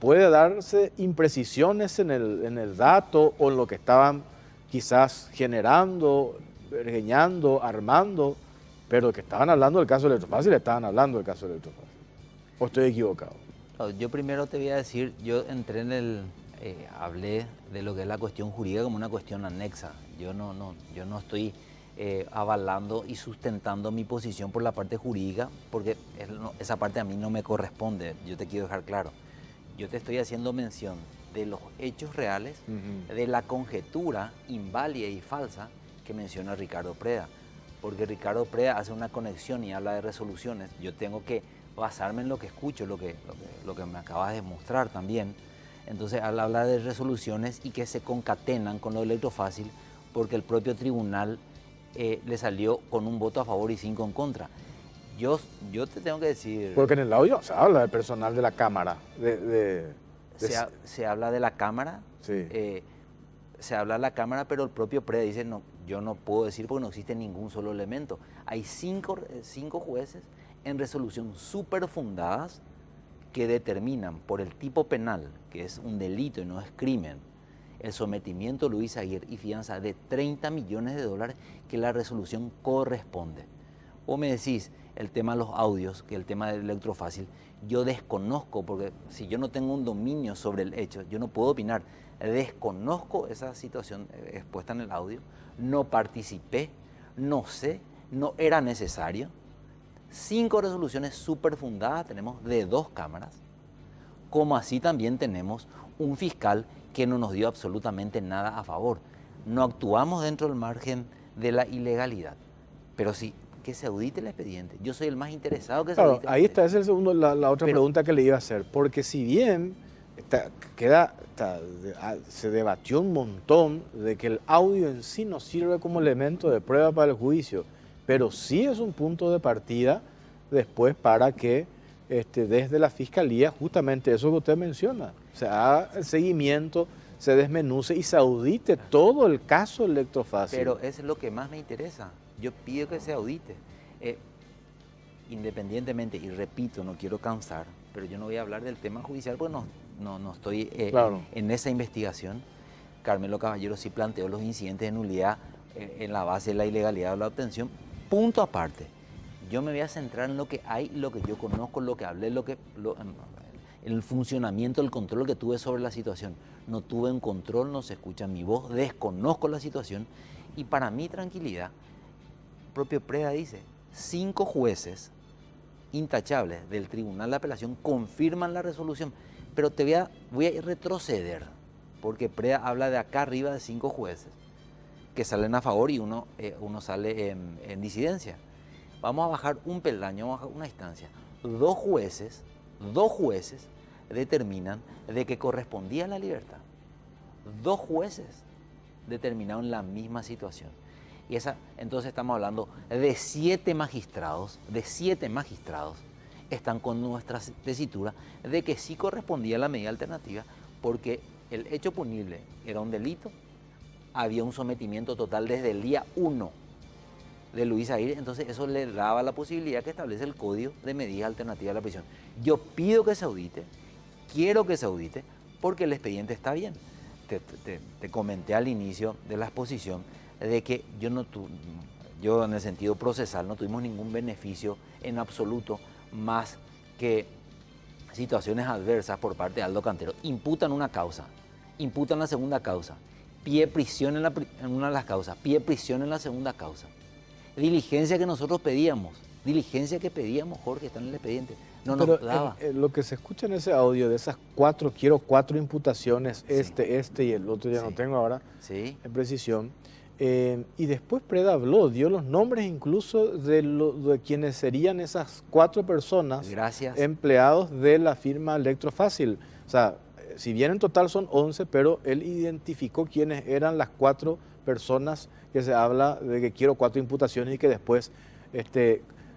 puede darse imprecisiones en el dato o en lo que estaban quizás generando, regañando, armando, pero que estaban hablando del caso Electrofácil, estaban hablando del caso Electrofácil. ¿O estoy equivocado?
Yo primero te voy a decir, yo entré hablé de lo que es la cuestión jurídica como una cuestión anexa. Yo no estoy avalando y sustentando mi posición por la parte jurídica, porque esa parte a mí no me corresponde, yo te quiero dejar claro. Yo te estoy haciendo mención de los hechos reales, de la conjetura inválida y falsa que menciona Ricardo Preda, porque Ricardo Preda hace una conexión y habla de resoluciones. Yo tengo que basarme en lo que escucho, lo que me acabas de mostrar también. Entonces habla de resoluciones y que se concatenan con lo Electrofácil porque el propio tribunal le salió con un voto a favor y 5 en contra. Yo te tengo que decir...
Porque en el audio se habla del personal de la Cámara.
Se habla de la Cámara,
sí.
Se habla de la Cámara, pero el propio Preda dice, no, yo no puedo decir porque no existe ningún solo elemento. Hay cinco jueces en resolución súper fundadas que determinan por el tipo penal, que es un delito y no es crimen, el sometimiento de Luis Aguirre y fianza de $30 millones que la resolución corresponde. O me decís el tema de los audios, que el tema del Electrofácil, yo desconozco, porque si yo no tengo un dominio sobre el hecho, yo no puedo opinar. Desconozco esa situación expuesta en el audio, no participé, no sé, no era necesario. 5 resoluciones súper fundadas tenemos de 2 cámaras, como así también tenemos un fiscal que no nos dio absolutamente nada a favor. No actuamos dentro del margen de la ilegalidad, pero sí que se audite el expediente. Yo soy el más interesado que se audite el
ahí
expediente.
está, esa es la otra pregunta que le iba a hacer, porque si bien se debatió un montón de que el audio en sí no sirve como elemento de prueba para el juicio, pero sí es un punto de partida después para que desde la Fiscalía, justamente eso que usted menciona, se haga el seguimiento, se desmenuce y se audite todo el caso Electrofácil.
Pero es lo que más me interesa. Yo pido que se audite. Independientemente, y repito, no quiero cansar, pero yo no voy a hablar del tema judicial porque no estoy
claro.
En esa investigación. Carmelo Caballero sí planteó los incidentes de nulidad en la base de la ilegalidad de la obtención. Punto aparte. Yo me voy a centrar en lo que hay, lo que yo conozco, lo que hablé, el funcionamiento, el control que tuve sobre la situación. No tuve un control, no se escucha mi voz, desconozco la situación y para mi tranquilidad, el propio Preda dice, 5 jueces intachables del Tribunal de Apelación confirman la resolución, pero voy a retroceder, porque Preda habla de acá arriba de 5 jueces que salen a favor y uno sale en disidencia. Vamos a bajar un peldaño, vamos a bajar una instancia. 2 jueces determinan de que correspondía la libertad. 2 jueces determinaron la misma situación. Y entonces estamos hablando de 7 magistrados, están con nuestra tesitura de que sí correspondía la medida alternativa porque el hecho punible era un delito, había un sometimiento total desde el día 1 de Luis Aguirre, entonces eso le daba la posibilidad que establece el Código de Medidas Alternativas a la Prisión. Yo pido que se audite, quiero que se audite, porque el expediente está bien. Te comenté al inicio de la exposición de que yo en el sentido procesal no tuvimos ningún beneficio en absoluto más que situaciones adversas por parte de Aldo Cantero. Imputan una causa, imputan la segunda causa, pide prisión en una de las causas, pide prisión en la segunda causa. Diligencia que nosotros pedíamos, Jorge, está en el expediente, no nos daba.
Lo que se escucha en ese audio de esas 4, quiero 4 imputaciones, este y el otro ya no tengo ahora, en precisión. Y después Preda habló, dio los nombres incluso de quienes serían esas 4 personas empleados de la firma Electrofácil. O sea, si bien en total son 11, pero él identificó quiénes eran las 4 personas que se habla de que quiero 4 imputaciones y que después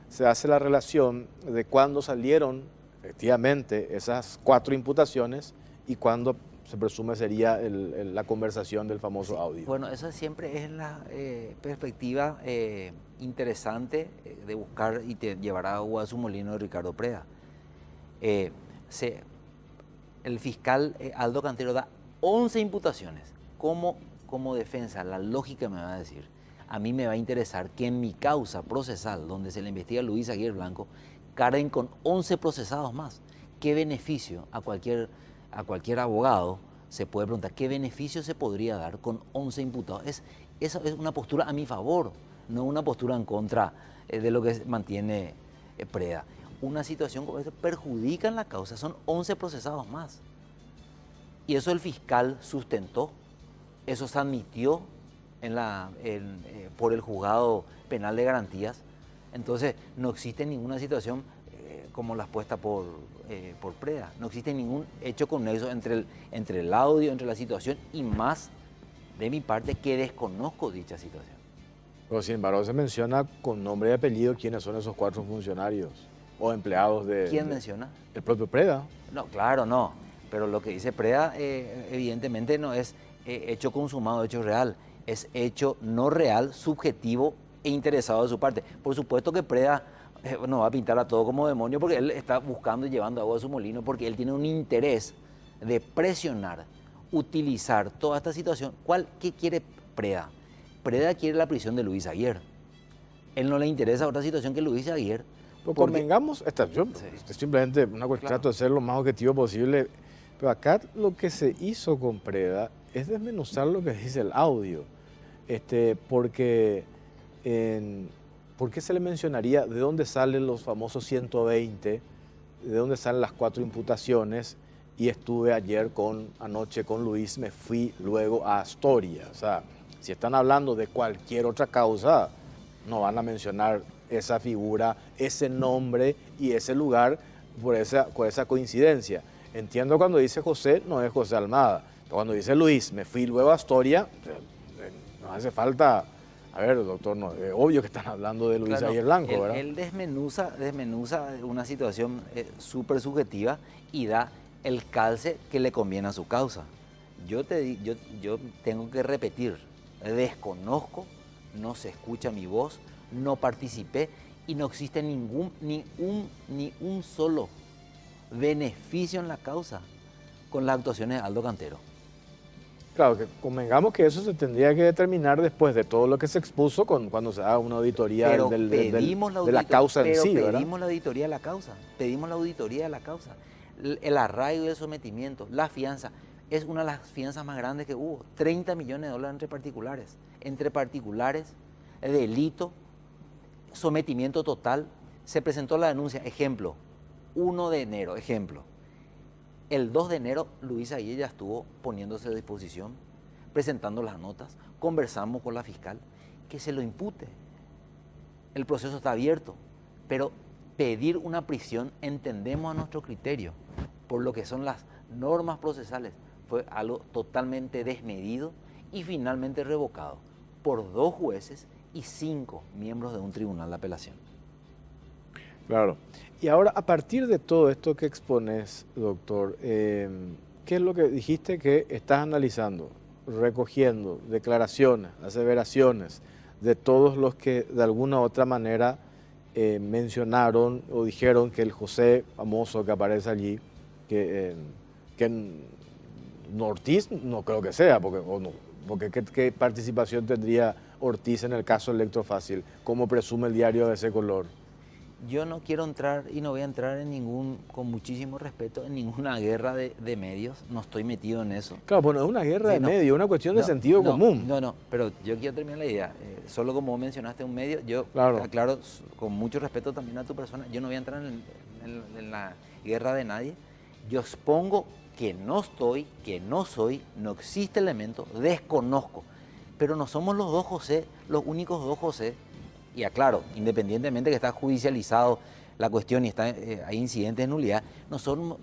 se hace la relación de cuándo salieron efectivamente esas 4 imputaciones y cuándo se presume sería la conversación del famoso audio.
Bueno, eso siempre es la perspectiva interesante de buscar y te llevará agua a su molino de Ricardo Preda. El fiscal Aldo Cantero da 11 imputaciones. Como defensa, la lógica me va a decir, a mí me va a interesar que en mi causa procesal, donde se le investiga a Luis Aguirre Blanco, carguen con 11 procesados más. ¿Qué beneficio a cualquier abogado se puede preguntar qué beneficio se podría dar con 11 imputados? Esa es una postura a mi favor, no una postura en contra de lo que mantiene Preda. Una situación como esta perjudica en la causa, son 11 procesados más. Y eso el fiscal sustentó, eso se admitió por el juzgado penal de garantías. Entonces no existe ninguna situación como la expuesta por Preda. No existe ningún hecho conexo entre el audio, entre la situación y más de mi parte que desconozco dicha situación.
Pero sin embargo se menciona con nombre y apellido quiénes son esos 4 funcionarios o empleados de...
¿Quién menciona?
El propio Preda.
No, claro, no. Pero lo que dice Preda evidentemente no es hecho consumado, hecho real. Es hecho no real, subjetivo e interesado de su parte. Por supuesto que Preda no va a pintar a todo como demonio porque él está buscando y llevando agua a su molino porque él tiene un interés de presionar, utilizar toda esta situación. ¿Qué quiere Preda? Preda quiere la prisión de Luis Aguirre. Él no le interesa otra situación que Luis Aguirre.
Pero convengamos, simplemente una cuestión, trato de ser lo más objetivo posible, pero acá lo que se hizo con Preda es desmenuzar lo que dice el audio, porque ¿por qué se le mencionaría de dónde salen los famosos 120, de dónde salen las 4 imputaciones? Y estuve anoche con Luis, me fui luego a Astoria. O sea, si están hablando de cualquier otra causa, no van a mencionar esa figura, ese nombre y ese lugar por esa coincidencia. Entiendo cuando dice José, no es José Almada. Cuando dice Luis, me fui luego a Astoria, no hace falta... A ver, doctor, no, es obvio que están hablando de Luis Aguirre Blanco, ¿verdad?
Él desmenuza una situación súper subjetiva y da el calce que le conviene a su causa. Yo tengo que repetir, desconozco, no se escucha mi voz, no participé y no existe ni un solo beneficio en la causa con las actuaciones de Aldo Cantero.
Claro, que convengamos que eso se tendría que determinar después de todo lo que se expuso cuando se haga una auditoría de la causa en sí, ¿verdad?
Pedimos la auditoría de la causa, el arraigo del sometimiento, la fianza, es una de las fianzas más grandes que hubo, 30 millones de dólares entre particulares, delito, sometimiento total, se presentó la denuncia, ejemplo, 1 de enero, ejemplo. El 2 de enero, Luis Aguirre ya estuvo poniéndose a disposición, presentando las notas, conversamos con la fiscal, que se lo impute. El proceso está abierto, pero pedir una prisión entendemos a nuestro criterio, por lo que son las normas procesales, fue algo totalmente desmedido y finalmente revocado por 2 jueces y 5 miembros de un tribunal de apelación.
Claro. Y ahora, a partir de todo esto que expones, doctor, ¿qué es lo que dijiste que estás analizando, recogiendo declaraciones, aseveraciones de todos los que de alguna u otra manera mencionaron o dijeron que el José famoso que aparece allí, que Ortiz no creo que sea, porque ¿qué participación tendría Ortiz en el caso Electrofácil, como presume el diario de ese color?
Yo no quiero entrar y no voy a entrar con muchísimo respeto, en ninguna guerra de medios, no estoy metido en eso.
Claro, bueno, es una guerra
Sí,
de
no,
medios, una cuestión de sentido común.
No, pero yo quiero terminar la idea. Solo como vos mencionaste un medio, yo
Claro.
aclaro con mucho respeto también a tu persona, yo no voy a entrar en la guerra de nadie. Yo expongo que no estoy, que no soy, no existe elemento, desconozco. Pero no somos los 2 José, los únicos 2 José. Y aclaro, independientemente que está judicializado la cuestión y hay incidentes de nulidad, no somos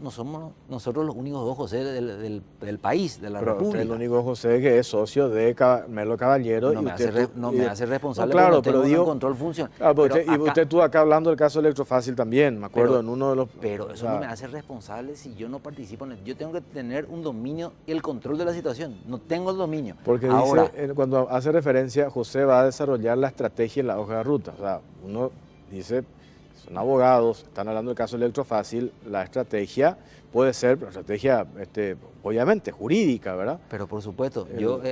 nosotros los únicos 2 José del país, de la
Pero
República.
el único José que es socio de Carmelo Caballero.
No
y
me
usted,
me hace responsable
claro,
porque no
pero
tengo
digo,
un control funcional.
Claro,
Pero
usted estuvo acá hablando del caso Electrofácil también, me acuerdo, en uno de los...
Pero eso no me hace responsable si yo no participo en yo tengo que tener un dominio y el control de la situación. No tengo el dominio.
Porque
ahora,
dice, cuando hace referencia, José va a desarrollar la estrategia en la hoja de ruta. O sea, uno dice, son abogados, están hablando del caso Electrofácil, la estrategia puede ser, pero estrategia, obviamente, jurídica, ¿verdad?
pero por supuesto, yo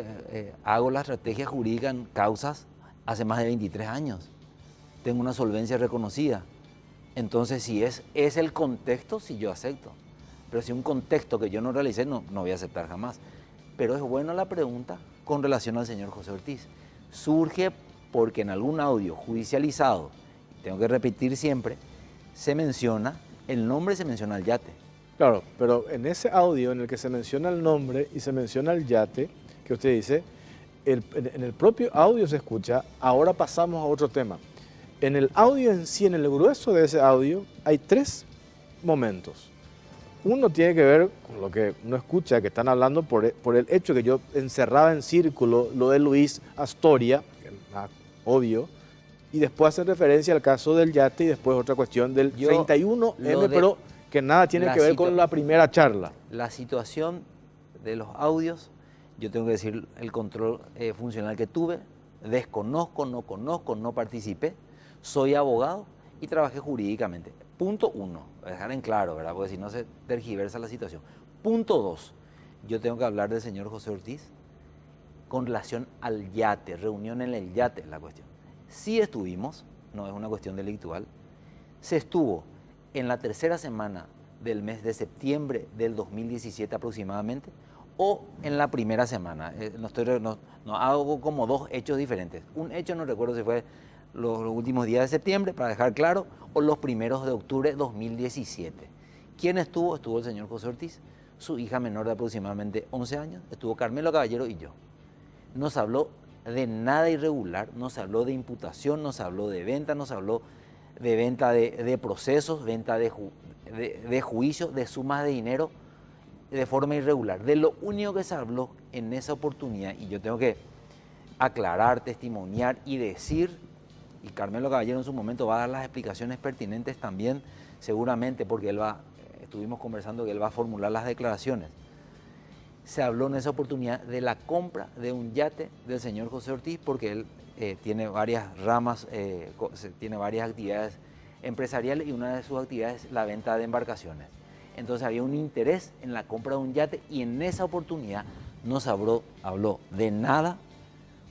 hago la estrategia jurídica en causas hace más de 23 años. Tengo una solvencia reconocida. Entonces, si es el contexto, sí yo acepto. Pero si un contexto que yo no realicé, no voy a aceptar jamás. Pero es buena la pregunta con relación al señor José Ortiz. Surge porque en algún audio judicializado, tengo que repetir siempre, se menciona el nombre, se menciona el yate.
Claro, pero en ese audio en el que se menciona el nombre y se menciona el yate, que usted dice, en el propio audio se escucha, ahora pasamos a otro tema. En el audio en sí, en el grueso de ese audio, hay 3 momentos. Uno tiene que ver con lo que uno escucha, que están hablando por el hecho que yo encerraba en círculo lo de Luis Astoria, que es más obvio, y después hace referencia al caso del yate y después otra cuestión del 31M, pero que nada tiene que ver con la primera charla.
La situación de los audios, yo tengo que decir el control funcional que tuve, desconozco, no conozco, no participé, soy abogado y trabajé jurídicamente. Punto 1, dejar en claro, ¿verdad? Porque si no se tergiversa la situación. Punto 2, yo tengo que hablar del señor José Ortiz con relación al yate, reunión en el yate es la cuestión. Sí estuvimos, no es una cuestión delictual, se estuvo en la 3ª semana del mes de septiembre del 2017 aproximadamente, o en la 1ª semana. No hago como 2 hechos diferentes. Un hecho no recuerdo si fue los últimos días de septiembre, para dejar claro, o los primeros de octubre de 2017. ¿Quién estuvo? Estuvo el señor José Ortiz, su hija menor de aproximadamente 11 años, estuvo Carmelo Caballero y yo. Nos habló de nada irregular, nos habló de imputación, nos habló de venta, nos habló de venta de procesos, venta de juicio, de sumas de dinero de forma irregular. De lo único que se habló en esa oportunidad, y yo tengo que aclarar, testimoniar y decir, y Carmelo Caballero en su momento va a dar las explicaciones pertinentes también, seguramente, porque estuvimos conversando que él va a formular las declaraciones. Se habló en esa oportunidad de la compra de un yate del señor José Ortiz, porque él tiene varias ramas, tiene varias actividades empresariales y una de sus actividades es la venta de embarcaciones. Entonces había un interés en la compra de un yate y en esa oportunidad no se habló de nada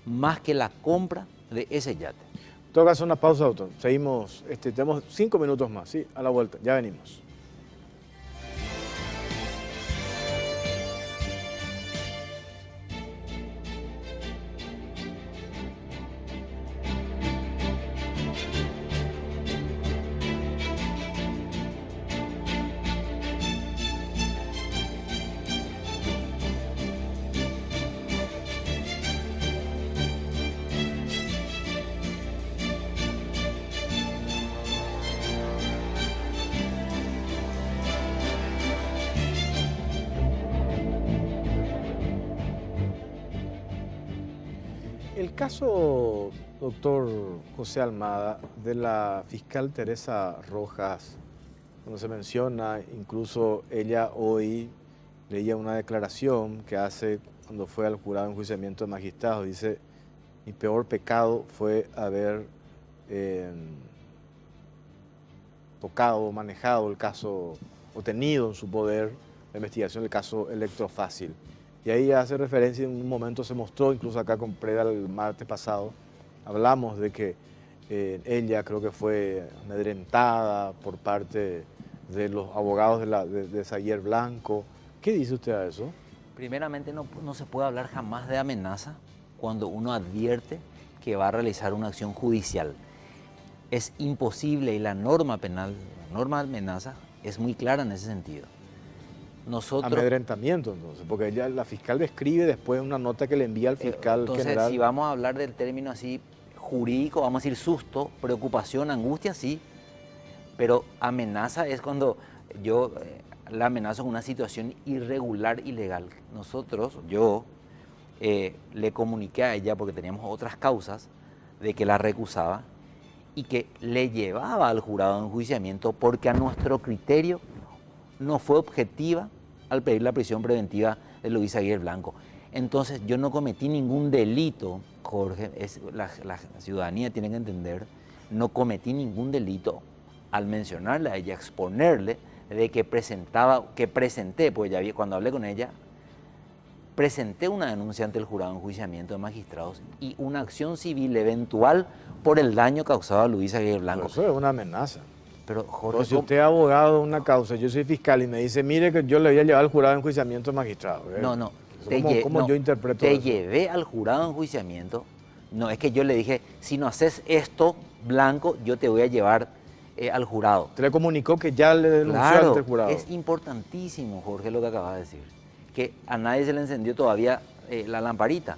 más que la compra de ese yate.
Tengo que hacer una pausa, doctor. Seguimos, tenemos 5 minutos más, ¿sí? A la vuelta, ya venimos. El caso, doctor José Almada, de la fiscal Teresa Rojas, cuando se menciona, incluso ella hoy leía una declaración que hace cuando fue al jurado de enjuiciamiento de magistrados, dice, mi peor pecado fue haber tocado, manejado el caso o tenido en su poder la investigación del caso Electrofácil. Y ahí hace referencia, en un momento se mostró, incluso acá con Preda el martes pasado, hablamos de que ella creo que fue amedrentada por parte de los abogados de Zaguier Blanco. ¿Qué dice usted a eso?
Primeramente, no se puede hablar jamás de amenaza cuando uno advierte que va a realizar una acción judicial. Es imposible y la norma penal, la norma de amenaza, es muy clara en ese sentido.
Amedrentamiento, entonces, porque ella, la fiscal describe después una nota que le envía al fiscal
entonces,
general.
Si vamos a hablar del término así jurídico, vamos a decir susto, preocupación, angustia, sí, pero amenaza es cuando yo la amenazo en una situación irregular, ilegal. Yo le comuniqué a ella, porque teníamos otras causas, de que la recusaba y que le llevaba al jurado de enjuiciamiento porque a nuestro criterio no fue objetiva al pedir la prisión preventiva de Luis Zaguier Blanco. Entonces yo no cometí ningún delito, Jorge, la ciudadanía tiene que entender, no cometí ningún delito al mencionarle a ella, exponerle de que presenté, pues ya cuando hablé con ella, presenté una denuncia ante el jurado de enjuiciamiento de magistrados y una acción civil eventual por el daño causado a Luis Zaguier Blanco.
Pero eso es una amenaza.
Pero Jorge,
si usted es abogado de una causa, yo soy fiscal y me dice, mire que yo le voy a llevar al jurado de enjuiciamiento de magistrados.
No.
¿Cómo yo interpreto eso?
Te llevé al jurado de enjuiciamiento. No, es que yo le dije, si no haces esto, Blanco, yo te voy a llevar al jurado.
Usted le comunicó que ya le denunció ante el jurado.
Es importantísimo, Jorge, lo que acabas de decir. Que a nadie se le encendió todavía la lamparita.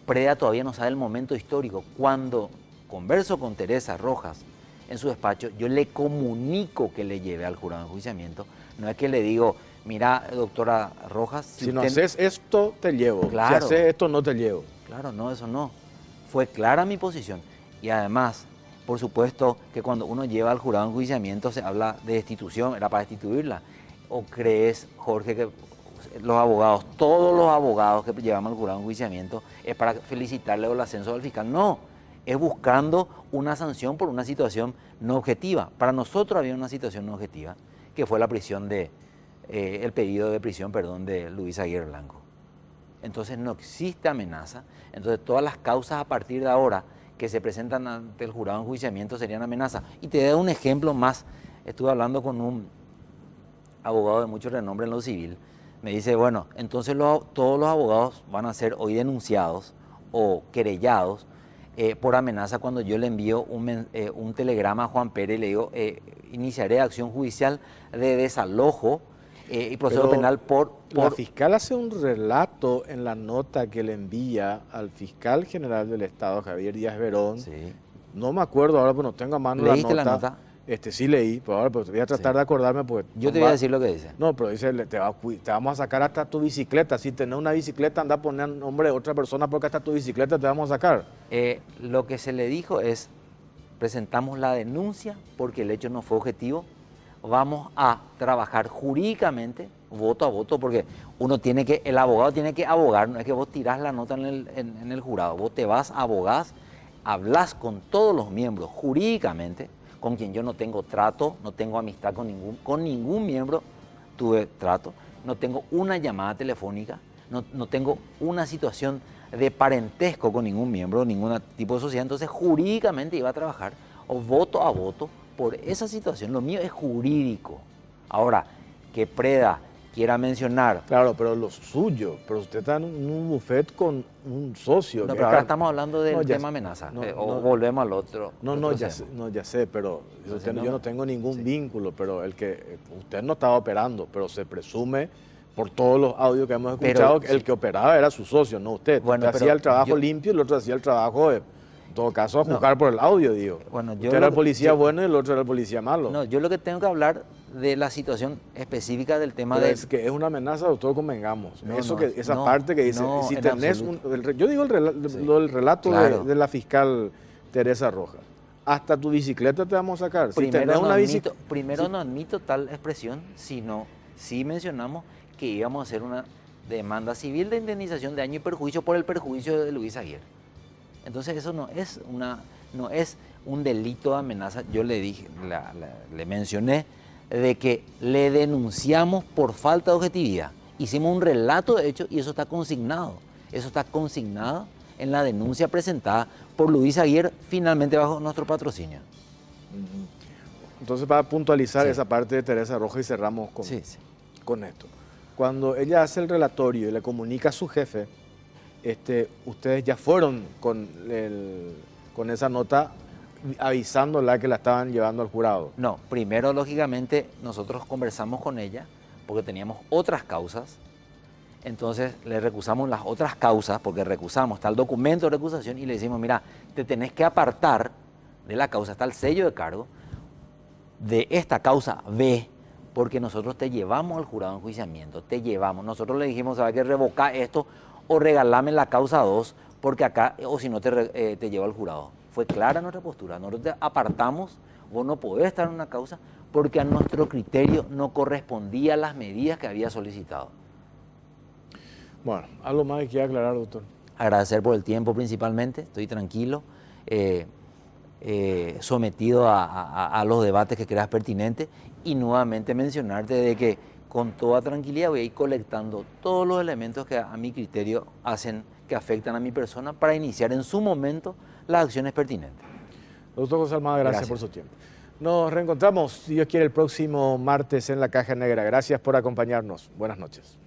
Preda todavía no sabe el momento histórico. Cuando converso con Teresa Rojas en su despacho, yo le comunico que le lleve al jurado de enjuiciamiento. No es que le digo, mira, doctora Rojas,
si no haces esto, te llevo.
Claro,
si haces esto, no te llevo.
Claro, no, eso no. Fue clara mi posición. Y además, por supuesto, que cuando uno lleva al jurado de enjuiciamiento se habla de destitución, era para destituirla. ¿O crees, Jorge, que los abogados, todos los abogados que llevamos al jurado de enjuiciamiento es para felicitarle o el ascenso del fiscal? No, es buscando una sanción por una situación no objetiva. Para nosotros había una situación no objetiva, que fue la prisión el pedido de prisión, de Luis Zaguier Blanco. Entonces no existe amenaza. Entonces todas las causas a partir de ahora que se presentan ante el jurado de enjuiciamiento serían amenaza. Y te doy un ejemplo más. Estuve hablando con un abogado de mucho renombre en lo civil. Me dice, bueno, entonces todos los abogados van a ser hoy denunciados o querellados por amenaza cuando yo le envío un telegrama a Juan Pérez y le digo, iniciaré acción judicial de desalojo y proceso penal por...
La fiscal hace un relato en la nota que le envía al fiscal general del Estado, Javier Díaz Verón.
Sí.
No me acuerdo ahora, pero no tengo a mano la nota.
¿Leíste la nota?
Sí leí, pero ahora voy a tratar de acordarme. Porque
yo te voy a decir lo que dice.
No, pero dice, te vamos a sacar hasta tu bicicleta. Si tenés una bicicleta, anda a poner nombre de otra persona porque hasta tu bicicleta te vamos a sacar.
Lo que se le dijo es, presentamos la denuncia porque el hecho no fue objetivo. Vamos a trabajar jurídicamente, voto a voto, porque el abogado tiene que abogar, no es que vos tirás la nota en el jurado, vos te vas, abogás, hablas con todos los miembros jurídicamente, con quien yo no tengo trato, no tengo amistad con ningún miembro, tuve trato, no tengo una llamada telefónica, no tengo una situación de parentesco con ningún miembro, ningún tipo de sociedad, entonces jurídicamente iba a trabajar o voto a voto por esa situación. Lo mío es jurídico. Ahora, que Preda quiera mencionar...
Claro, pero lo suyo, pero usted está en un buffet con un socio.
No, pero ahora estamos hablando del tema amenaza, volvemos al otro.
Ya sé, pero yo no tengo ningún vínculo, pero usted no estaba operando, pero se presume por todos los audios que hemos escuchado que el que operaba era su socio, no usted. Usted hacía el trabajo limpio y el otro hacía el trabajo en todo caso, a juzgar por el audio, digo.
Bueno,
usted era el policía bueno y el otro era el policía malo.
No, yo lo que tengo que hablar de la situación específica del tema
Pero
de...
es que es una amenaza, doctor, convengamos.
No,
Eso
no,
que, esa
no,
parte que dice,
no,
si
en
tenés
absoluto.
yo digo
Sí,
lo del relato
claro.
de la fiscal Teresa Rojas. Hasta tu bicicleta te vamos a sacar. Si
Primero,
tenés
no
una
admito,
bicicleta...
primero no admito tal expresión, sino sí mencionamos que íbamos a hacer una demanda civil de indemnización de daño y perjuicio por el perjuicio de Luis Aguirre. Entonces eso no es un delito de amenaza. Yo le dije, le mencioné de que le denunciamos por falta de objetividad. Hicimos un relato de hecho y eso está consignado. Eso está consignado en la denuncia presentada por Luis Aguirre, finalmente bajo nuestro patrocinio.
Entonces, para puntualizar
Sí.
esa parte de Teresa Rojas y cerramos
Sí, sí.
con esto. Cuando ella hace el relatorio y le comunica a su jefe, ustedes ya fueron con esa nota avisándola que la estaban llevando al jurado.
No, primero, lógicamente, nosotros conversamos con ella porque teníamos otras causas. Entonces le recusamos las otras causas, porque recusamos, está el documento de recusación y le decimos, mira, te tenés que apartar de la causa, está el sello de cargo, de esta causa B, porque nosotros te llevamos al jurado de enjuiciamiento, te llevamos. Nosotros le dijimos, ¿sabes qué? Revoca esto o regalame la causa 2, porque acá, o si no te llevo al jurado. Fue clara nuestra postura, nosotros te apartamos, vos no podés estar en una causa porque a nuestro criterio no correspondía a las medidas que había solicitado.
Bueno, ¿algo más que quiera aclarar, doctor?
Agradecer por el tiempo principalmente, estoy tranquilo, sometido a los debates que creas pertinentes y nuevamente mencionarte de que con toda tranquilidad voy a ir colectando todos los elementos que a mi criterio que afectan a mi persona para iniciar en su momento las acciones pertinentes.
Doctor José Almada, gracias por su tiempo. Nos reencontramos, si Dios quiere, el próximo martes en La Caja Negra. Gracias por acompañarnos. Buenas noches.